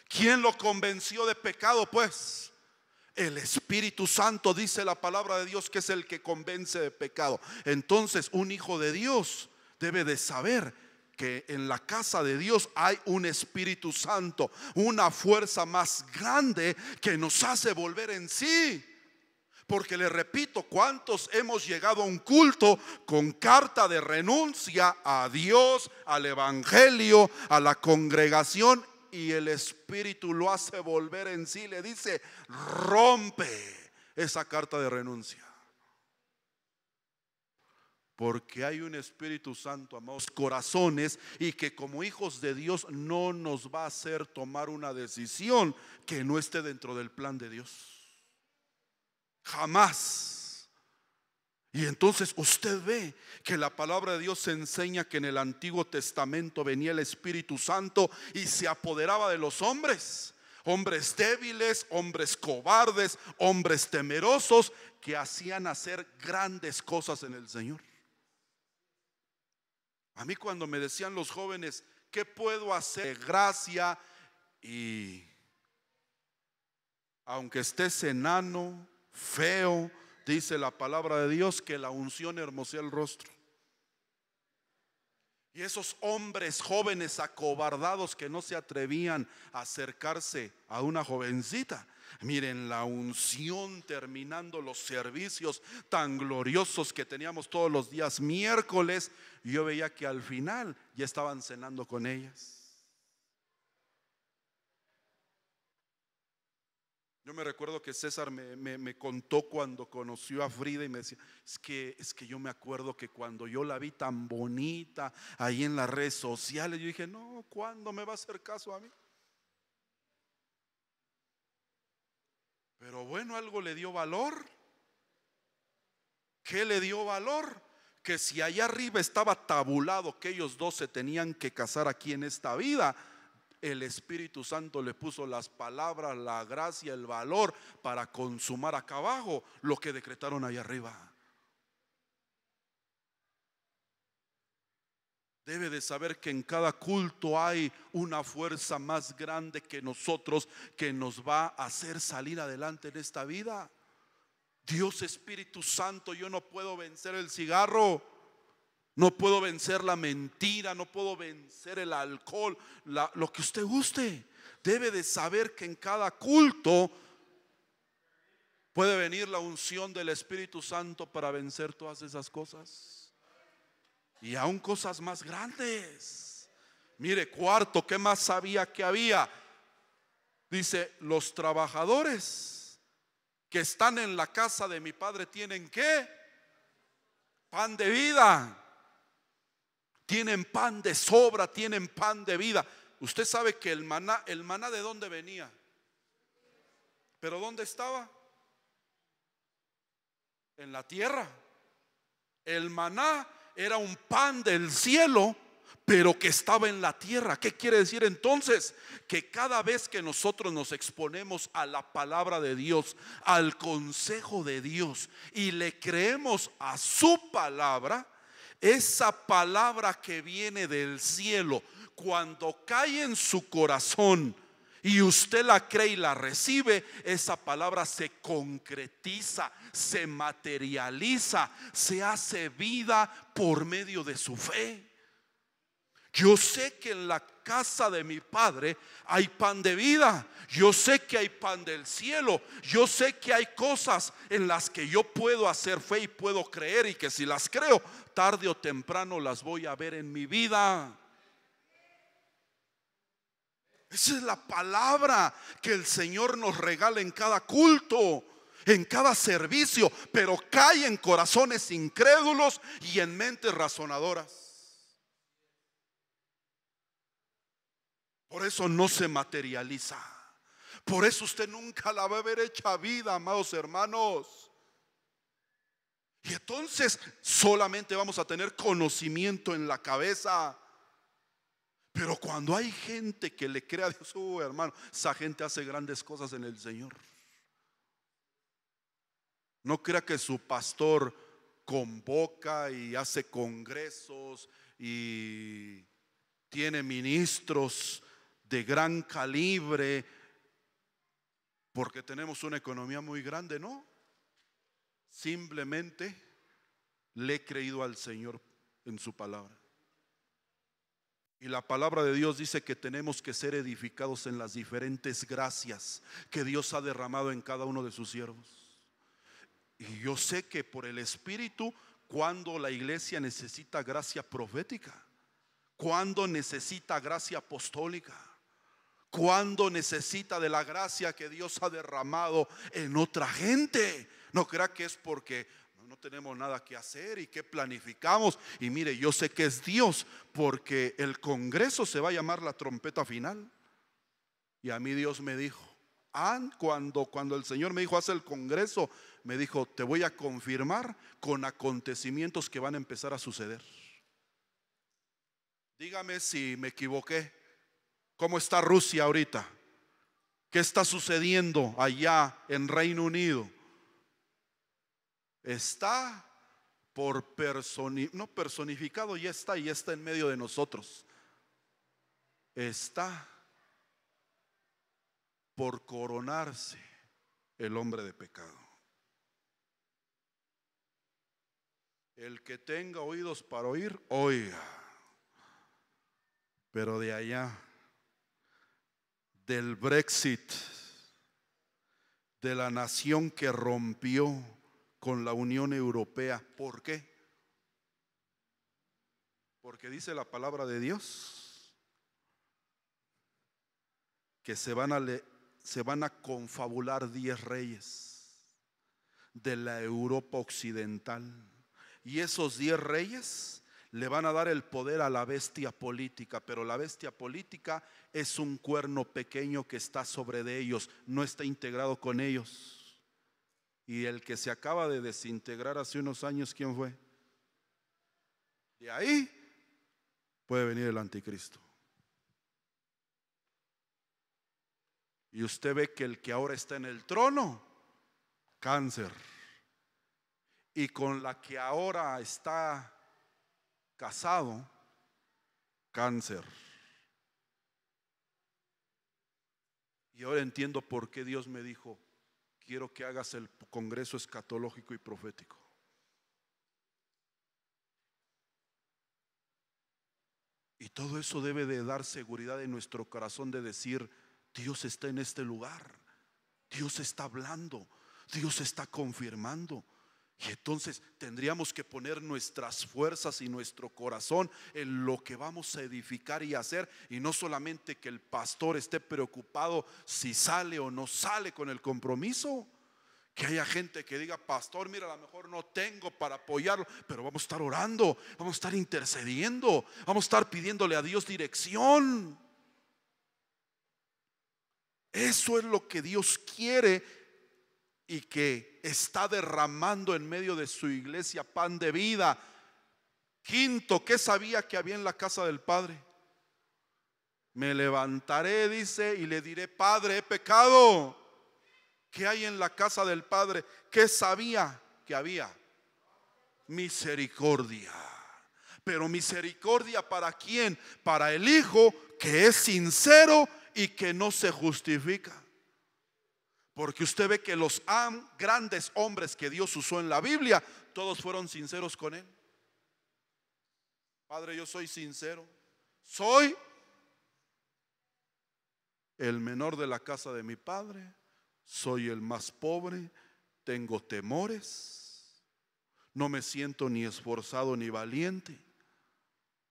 ¿Quién lo convenció de pecado? Pues el Espíritu Santo, dice la palabra de Dios, que es el que convence de pecado. Entonces un hijo de Dios debe de saber que en la casa de Dios hay un Espíritu Santo, una fuerza más grande que nos hace volver en sí. Porque le repito, ¿cuántos hemos llegado a un culto con carta de renuncia a Dios, al evangelio, a la congregación, y el Espíritu lo hace volver en sí? Le dice, rompe esa carta de renuncia. Porque hay un Espíritu Santo, amados corazones, y que como hijos de Dios no nos va a hacer tomar una decisión que no esté dentro del plan de Dios. Jamás. Y entonces usted ve que la palabra de Dios enseña que en el Antiguo Testamento venía el Espíritu Santo y se apoderaba de los hombres. Hombres débiles, hombres cobardes, hombres temerosos, que hacían hacer grandes cosas en el Señor. A mí cuando me decían los jóvenes, ¿qué puedo hacer? Gracia, y aunque estés enano, feo, dice la palabra de Dios que la unción hermosea el rostro. Y esos hombres jóvenes acobardados que no se atrevían a acercarse a una jovencita, miren la unción terminando los servicios tan gloriosos que teníamos todos los días miércoles, yo veía que al final ya estaban cenando con ellas. Yo me recuerdo que César me contó cuando conoció a Frida y me decía, es que yo me acuerdo que cuando yo la vi tan bonita ahí en las redes sociales, yo dije, no, ¿cuándo me va a hacer caso a mí? Pero bueno, algo le dio valor. ¿Qué le dio valor? Que si allá arriba estaba tabulado que ellos dos se tenían que casar aquí en esta vida, el Espíritu Santo le puso las palabras, la gracia, el valor para consumar acá abajo lo que decretaron allá arriba. Debe de saber que en cada culto hay una fuerza más grande que nosotros, que nos va a hacer salir adelante en esta vida. Dios Espíritu Santo, yo no puedo vencer el cigarro, no puedo vencer la mentira, no puedo vencer el alcohol, lo que usted guste. Debe de saber que en cada culto puede venir la unción del Espíritu Santo para vencer todas esas cosas. Y aún cosas más grandes. Mire, cuarto, ¿qué más sabía que había? Dice, los trabajadores que están en la casa de mi Padre tienen ¿qué? Pan de vida. tienen pan de sobra, tienen pan de vida. Usted sabe que el maná ¿de dónde venía? ¿Pero dónde estaba? En la tierra. El maná era un pan del cielo, pero que estaba en la tierra. ¿Qué quiere decir entonces? Que cada vez que nosotros nos exponemos a la palabra de Dios, al consejo de Dios, y le creemos a su palabra, esa palabra que viene del cielo, cuando cae en su corazón y usted la cree y la recibe, esa palabra se concretiza, se materializa, se hace vida por medio de su fe. Yo sé que en la casa de mi Padre hay pan de vida. Yo sé que hay pan del cielo. Yo sé que hay cosas en las que yo puedo hacer fe y puedo creer, y que si las creo, tarde o temprano las voy a ver en mi vida. Esa es la palabra que el Señor nos regala en cada culto, en cada servicio, pero cae en corazones incrédulos y en mentes razonadoras. Por eso no se materializa. Por eso usted nunca la va a ver hecha vida, amados hermanos. Y entonces solamente vamos a tener conocimiento en la cabeza. Pero cuando hay gente que le cree a Dios, hermano, esa gente hace grandes cosas en el Señor. No crea que su pastor convoca y hace congresos y tiene ministros de gran calibre porque tenemos una economía muy grande. No, simplemente le he creído al Señor en su palabra. Y la palabra de Dios dice que tenemos que ser edificados en las diferentes gracias que Dios ha derramado en cada uno de sus siervos. Y yo sé que por el Espíritu, cuando la iglesia necesita gracia profética, cuando necesita gracia apostólica, cuando necesita de la gracia que Dios ha derramado en otra gente. No crea que es porque no tenemos nada que hacer y que planificamos. Y mire, yo sé que es Dios, porque el congreso se va a llamar la trompeta final. Y a mí Dios me dijo, cuando el Señor me dijo, haz el congreso, me dijo, te voy a confirmar con acontecimientos que van a empezar a suceder. Dígame si me equivoqué. ¿Cómo está Rusia ahorita? ¿Qué está sucediendo allá en Reino Unido? Está por no personificado, ya está en medio de nosotros. Está por coronarse el hombre de pecado. El que tenga oídos para oír, oiga. Pero de allá, del Brexit, de la nación que rompió con la Unión Europea. ¿Por qué? Porque dice la palabra de Dios que se van a confabular 10 reyes de la Europa occidental, y esos 10 reyes le van a dar el poder a la bestia política. Pero la bestia política es un cuerno pequeño que está sobre de ellos, no está integrado con ellos. Y el que se acaba de desintegrar hace unos años, ¿quién fue? De ahí puede venir el anticristo. Y usted ve que el que ahora está en el trono, cáncer. Y con la que ahora está casado, cáncer. Y ahora entiendo por qué Dios me dijo, quiero que hagas el congreso escatológico y profético. Y todo eso debe de dar seguridad en nuestro corazón, de decir, Dios está en este lugar, Dios está hablando, Dios está confirmando. Y entonces tendríamos que poner nuestras fuerzas y nuestro corazón en lo que vamos a edificar y hacer, y no solamente que el pastor esté preocupado si sale o no sale con el compromiso. Que haya gente que diga: pastor, mira, a lo mejor no tengo para apoyarlo, pero vamos a estar orando, vamos a estar intercediendo, vamos a estar pidiéndole a Dios dirección. Eso es lo que Dios quiere y que está derramando en medio de su iglesia: pan de vida. Quinto, ¿qué sabía que había en la casa del Padre? Me levantaré, dice, y le diré: Padre, he pecado. ¿Qué hay en la casa del Padre? ¿Qué sabía que había? Misericordia. Pero misericordia, ¿para quién? Para el Hijo que es sincero y que no se justifica. Porque usted ve que los grandes hombres que Dios usó en la Biblia, todos fueron sinceros con Él. Padre, yo soy sincero. Soy el menor de la casa de mi padre. Soy el más pobre. Tengo temores. No me siento ni esforzado ni valiente.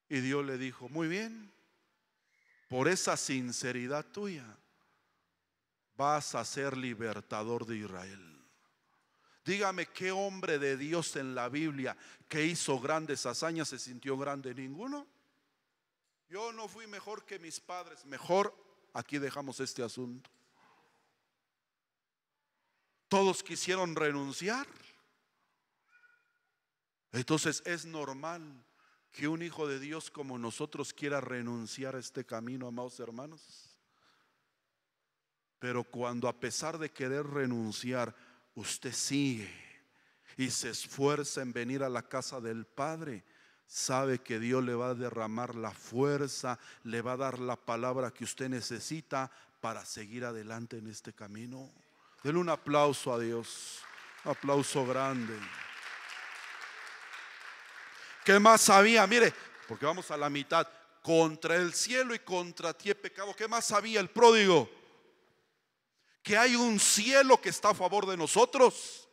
Y Dios le dijo: muy bien, por esa sinceridad tuya vas a ser libertador de Israel. Dígame, ¿qué hombre de Dios en la Biblia que hizo grandes hazañas se sintió grande? Ninguno. Yo no fui mejor que mis padres. Mejor, aquí dejamos este asunto. Todos quisieron renunciar. Entonces es normal que un hijo de Dios como nosotros quiera renunciar a este camino, amados hermanos. Pero cuando, a pesar de querer renunciar, usted sigue y se esfuerza en venir a la casa del Padre, sabe que Dios le va a derramar la fuerza, le va a dar la palabra que usted necesita para seguir adelante en este camino. Denle un aplauso a Dios, un aplauso grande. ¿Qué más sabía? Mire, porque vamos a la mitad. Contra el cielo y contra ti he pecado. ¿Qué más sabía el pródigo? Que hay un cielo que está a favor de nosotros,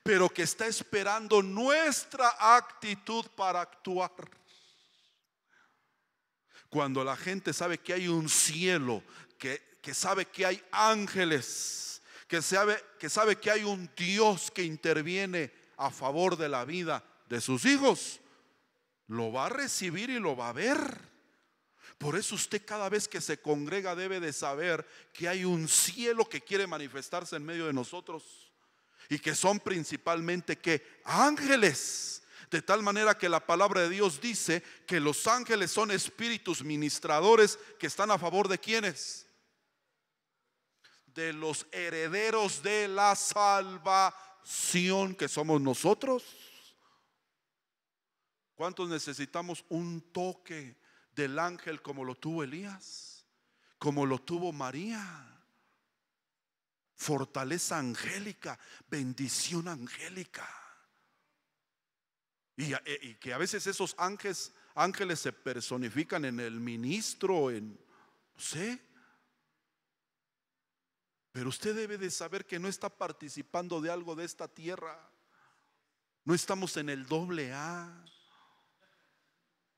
pero que está esperando nuestra actitud para actuar. Cuando la gente sabe que hay un cielo, que sabe que hay ángeles, que sabe que hay un Dios que interviene a favor de la vida de sus hijos, lo va a recibir y lo va a ver. Por eso usted, cada vez que se congrega, debe de saber que hay un cielo que quiere manifestarse en medio de nosotros, y que son principalmente ¿qué? Ángeles. De tal manera que la palabra de Dios dice que los ángeles son espíritus ministradores que están a favor de ¿quiénes? De los herederos de la salvación, que somos nosotros. ¿Cuántos necesitamos un toque del ángel como lo tuvo Elías, como lo tuvo María? Fortaleza angélica, bendición angélica. Y que a veces esos ángeles se personifican en el ministro, no sé. Pero usted debe de saber que no está participando de algo de esta tierra. No estamos en el AA.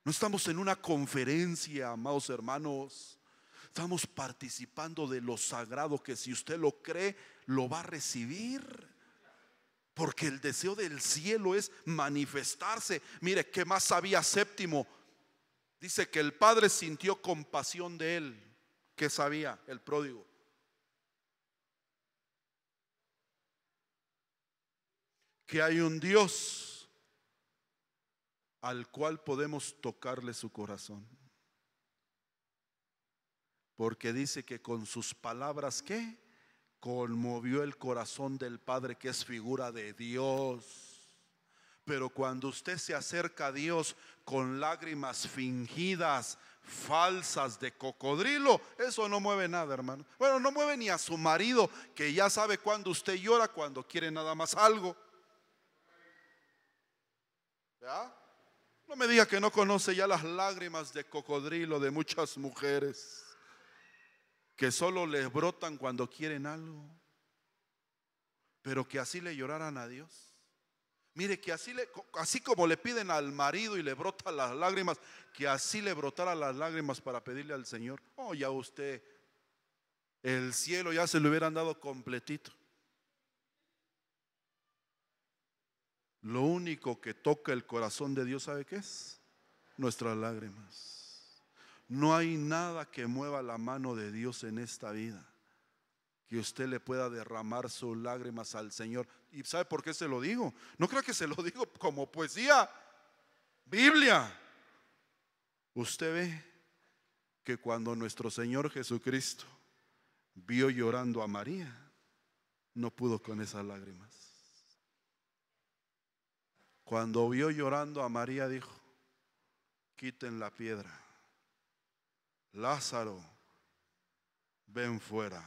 No estamos en una conferencia, amados hermanos. Estamos participando de lo sagrado, que si usted lo cree, lo va a recibir. Porque el deseo del cielo es manifestarse. Mire, ¿qué más sabía séptimo? Dice que el Padre sintió compasión de él. ¿Qué sabía el pródigo? Que hay un Dios al cual podemos tocarle su corazón. Porque dice que con sus palabras, ¿qué? Conmovió el corazón del Padre, que es figura de Dios. Pero cuando usted se acerca a Dios con lágrimas fingidas, falsas, de cocodrilo, eso no mueve nada, hermano. Bueno, no mueve ni a su marido, que ya sabe cuando usted llora, cuando quiere nada más algo. ¿Ya? No me diga que no conoce ya las lágrimas de cocodrilo de muchas mujeres, que solo les brotan cuando quieren algo. Pero que así le lloraran a Dios. Mire, que así como le piden al marido y le brotan las lágrimas, que así le brotaran las lágrimas para pedirle al Señor. Oh, ya usted, el cielo ya se le hubieran dado completito. lo único que toca el corazón de Dios, ¿sabe qué es? Nuestras lágrimas. No hay nada que mueva la mano de Dios en esta vida que usted le pueda derramar sus lágrimas al Señor. ¿Y sabe por qué se lo digo? No creo que se lo digo como poesía. Biblia. Usted ve que cuando nuestro Señor Jesucristo vio llorando a María, no pudo con esas lágrimas. Cuando vio llorando a María, dijo: quiten la piedra. Lázaro, ven fuera.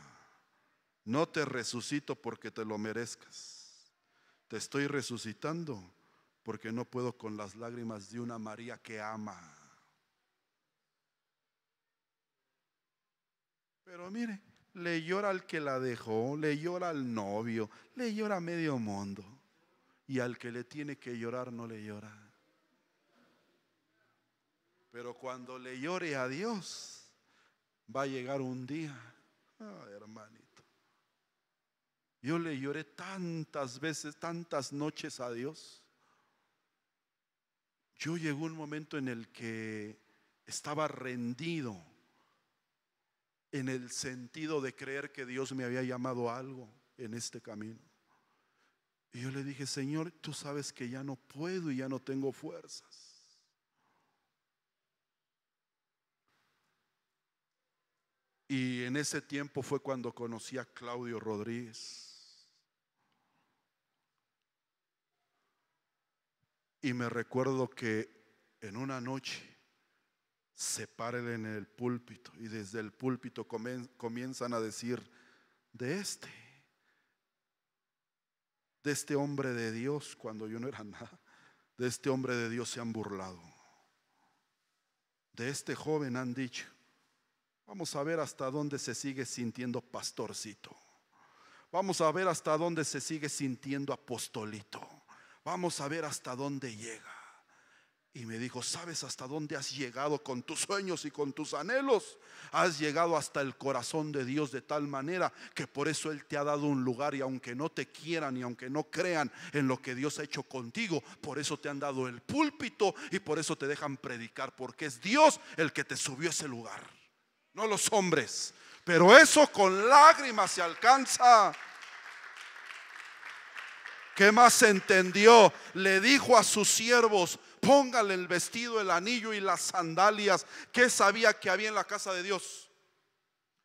No te resucito porque te lo merezcas. Te estoy resucitando porque no puedo con las lágrimas de una María que ama. Pero mire, le llora al que la dejó, le llora al novio, le llora a medio mundo. Y al que le tiene que llorar no le llora. Pero cuando le llore a Dios, va a llegar un día. Hermanito, yo le lloré tantas veces, tantas noches a Dios. Yo llegó un momento en el que estaba rendido, en el sentido de creer que Dios me había llamado a algo en este camino. Y yo le dije: Señor, tú sabes que ya no puedo y ya no tengo fuerzas. Y en ese tiempo fue cuando conocí a Claudio Rodríguez. Y me recuerdo que en una noche se para él en el púlpito y desde el púlpito comienzan a decir: de este hombre de Dios, cuando yo no era nada, de este hombre de Dios se han burlado. De este joven han dicho: vamos a ver hasta dónde se sigue sintiendo pastorcito. Vamos a ver hasta dónde se sigue sintiendo apostolito. Vamos a ver hasta dónde llega. Y me dijo: ¿sabes hasta dónde has llegado con tus sueños y con tus anhelos? Has llegado hasta el corazón de Dios de tal manera que por eso Él te ha dado un lugar. Y aunque no te quieran y aunque no crean en lo que Dios ha hecho contigo, por eso te han dado el púlpito y por eso te dejan predicar, porque es Dios el que te subió a ese lugar, no los hombres. Pero eso con lágrimas se alcanza. ¿Qué más entendió? Le dijo a sus siervos: póngale el vestido, el anillo y las sandalias. ¿Qué sabía que había en la casa de Dios?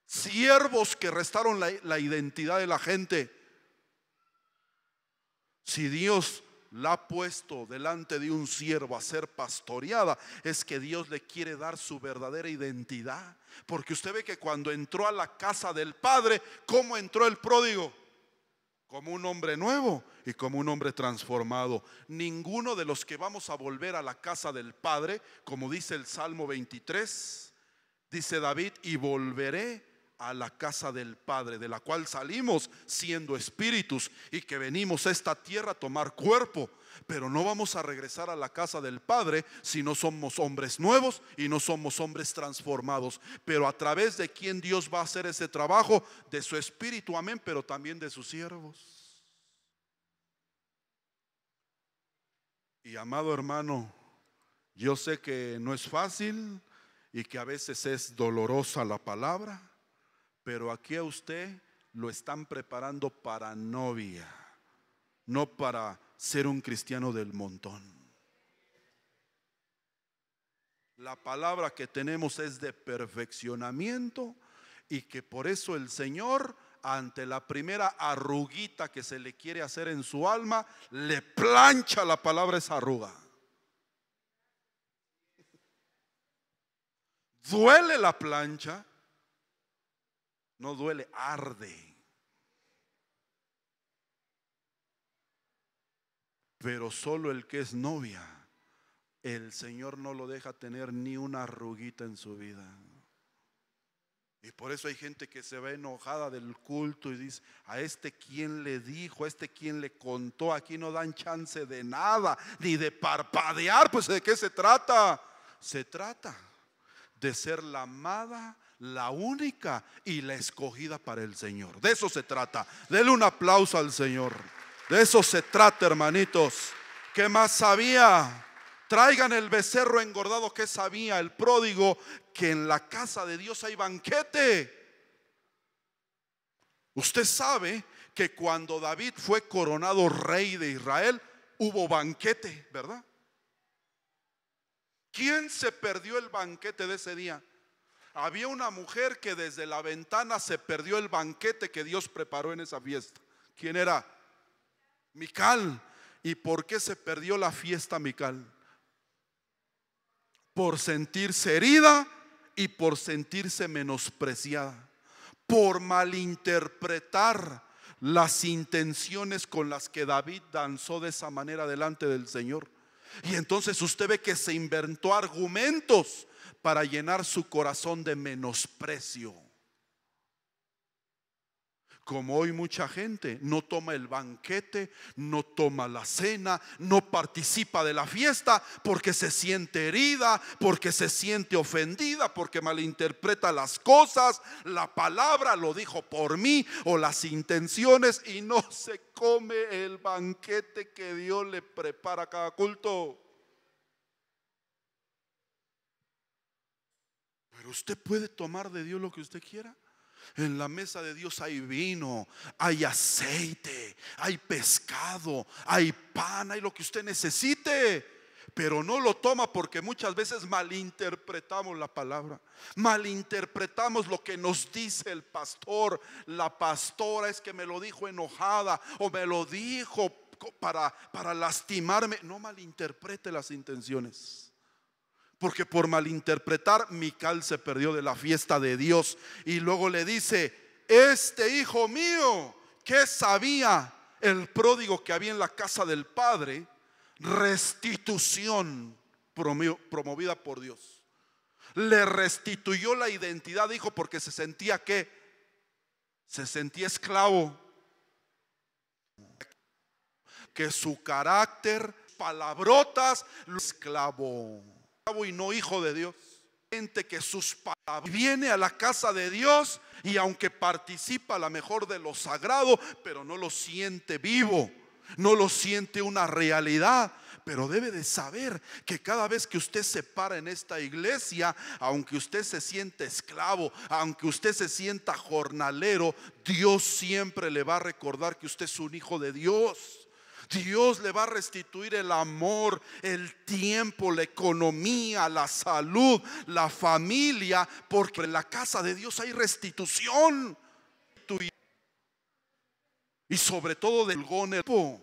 Siervos que restaron la identidad de la gente. Si Dios la ha puesto delante de un siervo a ser pastoreada, es que Dios le quiere dar su verdadera identidad. Porque usted ve que cuando entró a la casa del Padre, ¿cómo entró el pródigo? Como un hombre nuevo y como un hombre transformado. Ninguno de los que vamos a volver a la casa del Padre, como dice el Salmo 23, dice David: y volveré a la casa del Padre, de la cual salimos siendo espíritus y que venimos a esta tierra a tomar cuerpo. Pero no vamos a regresar a la casa del Padre si no somos hombres nuevos y no somos hombres transformados. Pero a través de quien Dios va a hacer ese trabajo, de su espíritu, amén, pero también de sus siervos. Y amado hermano, yo sé que no es fácil y que a veces es dolorosa la palabra, pero aquí a usted lo están preparando para novia, no para ser un cristiano del montón. La palabra que tenemos es de perfeccionamiento y que por eso el Señor, ante la primera arruguita que se le quiere hacer en su alma, le plancha la palabra esa arruga. Duele la plancha, no duele, arde. Pero solo el que es novia, el Señor no lo deja tener ni una arruguita en su vida. Y por eso hay gente que se va enojada del culto y dice: a este quién le dijo, a este quién le contó, aquí no dan chance de nada, ni de parpadear. Pues ¿de qué se trata? Se trata de ser la amada, la única y la escogida para el Señor. De eso se trata. Denle un aplauso al Señor. De eso se trata, hermanitos. ¿Qué más sabía? Traigan el becerro engordado. ¿Qué sabía el pródigo? Que en la casa de Dios hay banquete. Usted sabe que cuando David fue coronado rey de Israel, hubo banquete, ¿verdad? ¿Quién se perdió el banquete de ese día? Había una mujer que desde la ventana se perdió el banquete que Dios preparó en esa fiesta. ¿Quién era? Mical. ¿Y por qué se perdió la fiesta, Mical? Por sentirse herida y por sentirse menospreciada, por malinterpretar las intenciones con las que David danzó de esa manera delante del Señor. Y entonces usted ve que se inventó argumentos para llenar su corazón de menosprecio. Como hoy mucha gente no toma el banquete, no toma la cena, no participa de la fiesta porque se siente herida, porque se siente ofendida, porque malinterpreta las cosas, la palabra lo dijo por mí o las intenciones, y no se come el banquete que Dios le prepara a cada culto. Pero usted puede tomar de Dios lo que usted quiera. En la mesa de Dios hay vino, hay aceite, hay pescado, hay pan, hay lo que usted necesite. Pero no lo toma porque muchas veces malinterpretamos la palabra, malinterpretamos lo que nos dice el pastor, la pastora. Es que me lo dijo enojada o me lo dijo para lastimarme. No malinterprete las intenciones. Porque por malinterpretar, Mical se perdió de la fiesta de Dios. Y luego le dice: este hijo mío, ¿qué sabía el pródigo que había en la casa del padre? Restitución promovida por Dios. Le restituyó la identidad, dijo, porque se sentía ¿qué? Se sentía esclavo. Que su carácter, palabrotas, lo esclavo y no hijo de Dios. Gente que sus palabras viene a la casa de Dios y aunque participa a lo mejor de lo sagrado, pero no lo siente vivo, no lo siente una realidad. Pero debe de saber que cada vez que usted se para en esta iglesia, aunque usted se sienta esclavo, aunque usted se sienta jornalero, Dios siempre le va a recordar que usted es un hijo de Dios. Dios le va a restituir el amor, el tiempo, la economía, la salud, la familia, porque en la casa de Dios hay restitución. Y sobre todo del gonepo.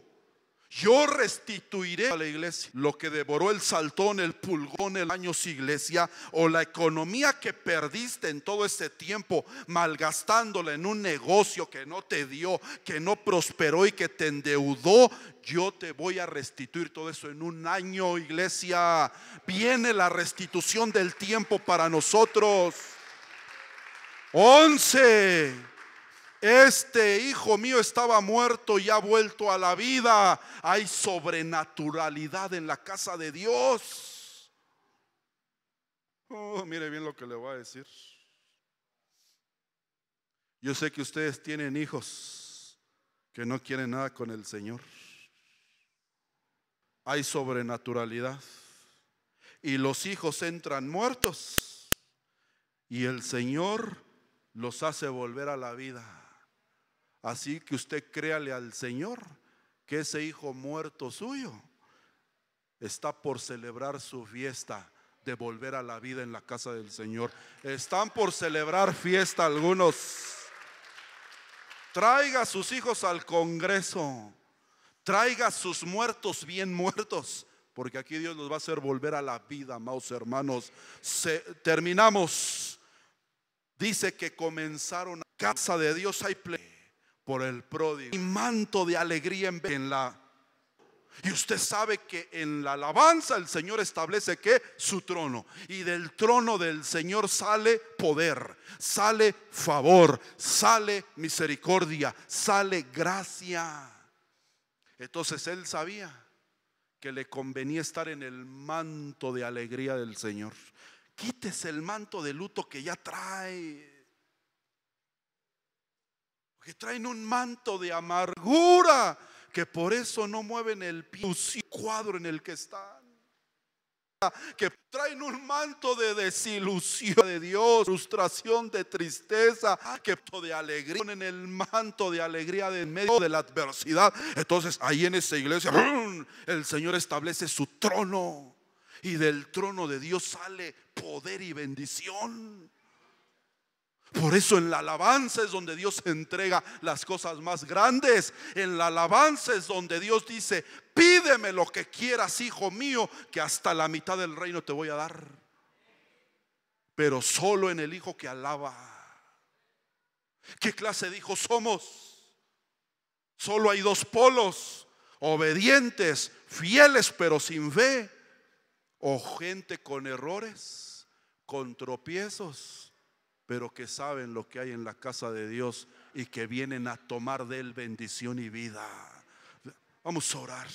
Yo restituiré a la iglesia lo que devoró el saltón, el pulgón, el años iglesia, o la economía que perdiste en todo ese tiempo, malgastándola en un negocio que no te dio, que no prosperó y que te endeudó. Yo te voy a restituir todo eso en un año, iglesia. Viene la restitución del tiempo para nosotros. 11. Este hijo mío estaba muerto y ha vuelto a la vida. Hay sobrenaturalidad en la casa de Dios. Mire bien lo que le voy a decir. Yo sé que ustedes tienen hijos que no quieren nada con el Señor. Hay sobrenaturalidad. Y los hijos entran muertos y el Señor los hace volver a la vida. Así que usted créale al Señor que ese hijo muerto suyo está por celebrar su fiesta de volver a la vida en la casa del Señor. Están por celebrar fiesta algunos. Traiga a sus hijos al Congreso, traiga a sus muertos bien muertos, porque aquí Dios los va a hacer volver a la vida, amados hermanos. Terminamos. Dice que comenzaron a casa de Dios hay plenitud por el pródigo y manto de alegría en la. Y usted sabe que en la alabanza el Señor establece que su trono, y del trono del Señor sale poder, sale favor, sale misericordia, sale gracia. Entonces él sabía que le convenía estar en el manto de alegría del Señor. Quítese el manto de luto que ya trae, que traen un manto de amargura, que por eso no mueven el pie el cuadro en el que están, que traen un manto de desilusión de Dios, frustración, de tristeza, que de alegría, en el manto de alegría de en medio de la adversidad. Entonces ahí en esa iglesia el Señor establece su trono, y del trono de Dios sale poder y bendición. Por eso en la alabanza es donde Dios entrega las cosas más grandes. En la alabanza es donde Dios dice: pídeme lo que quieras, hijo mío, que hasta la mitad del reino te voy a dar. Pero solo en el hijo que alaba. ¿Qué clase de hijos somos? Solo hay dos polos: obedientes, fieles pero sin fe, o gente con errores, con tropiezos, pero que saben lo que hay en la casa de Dios y que vienen a tomar de él bendición y vida. Vamos a orar.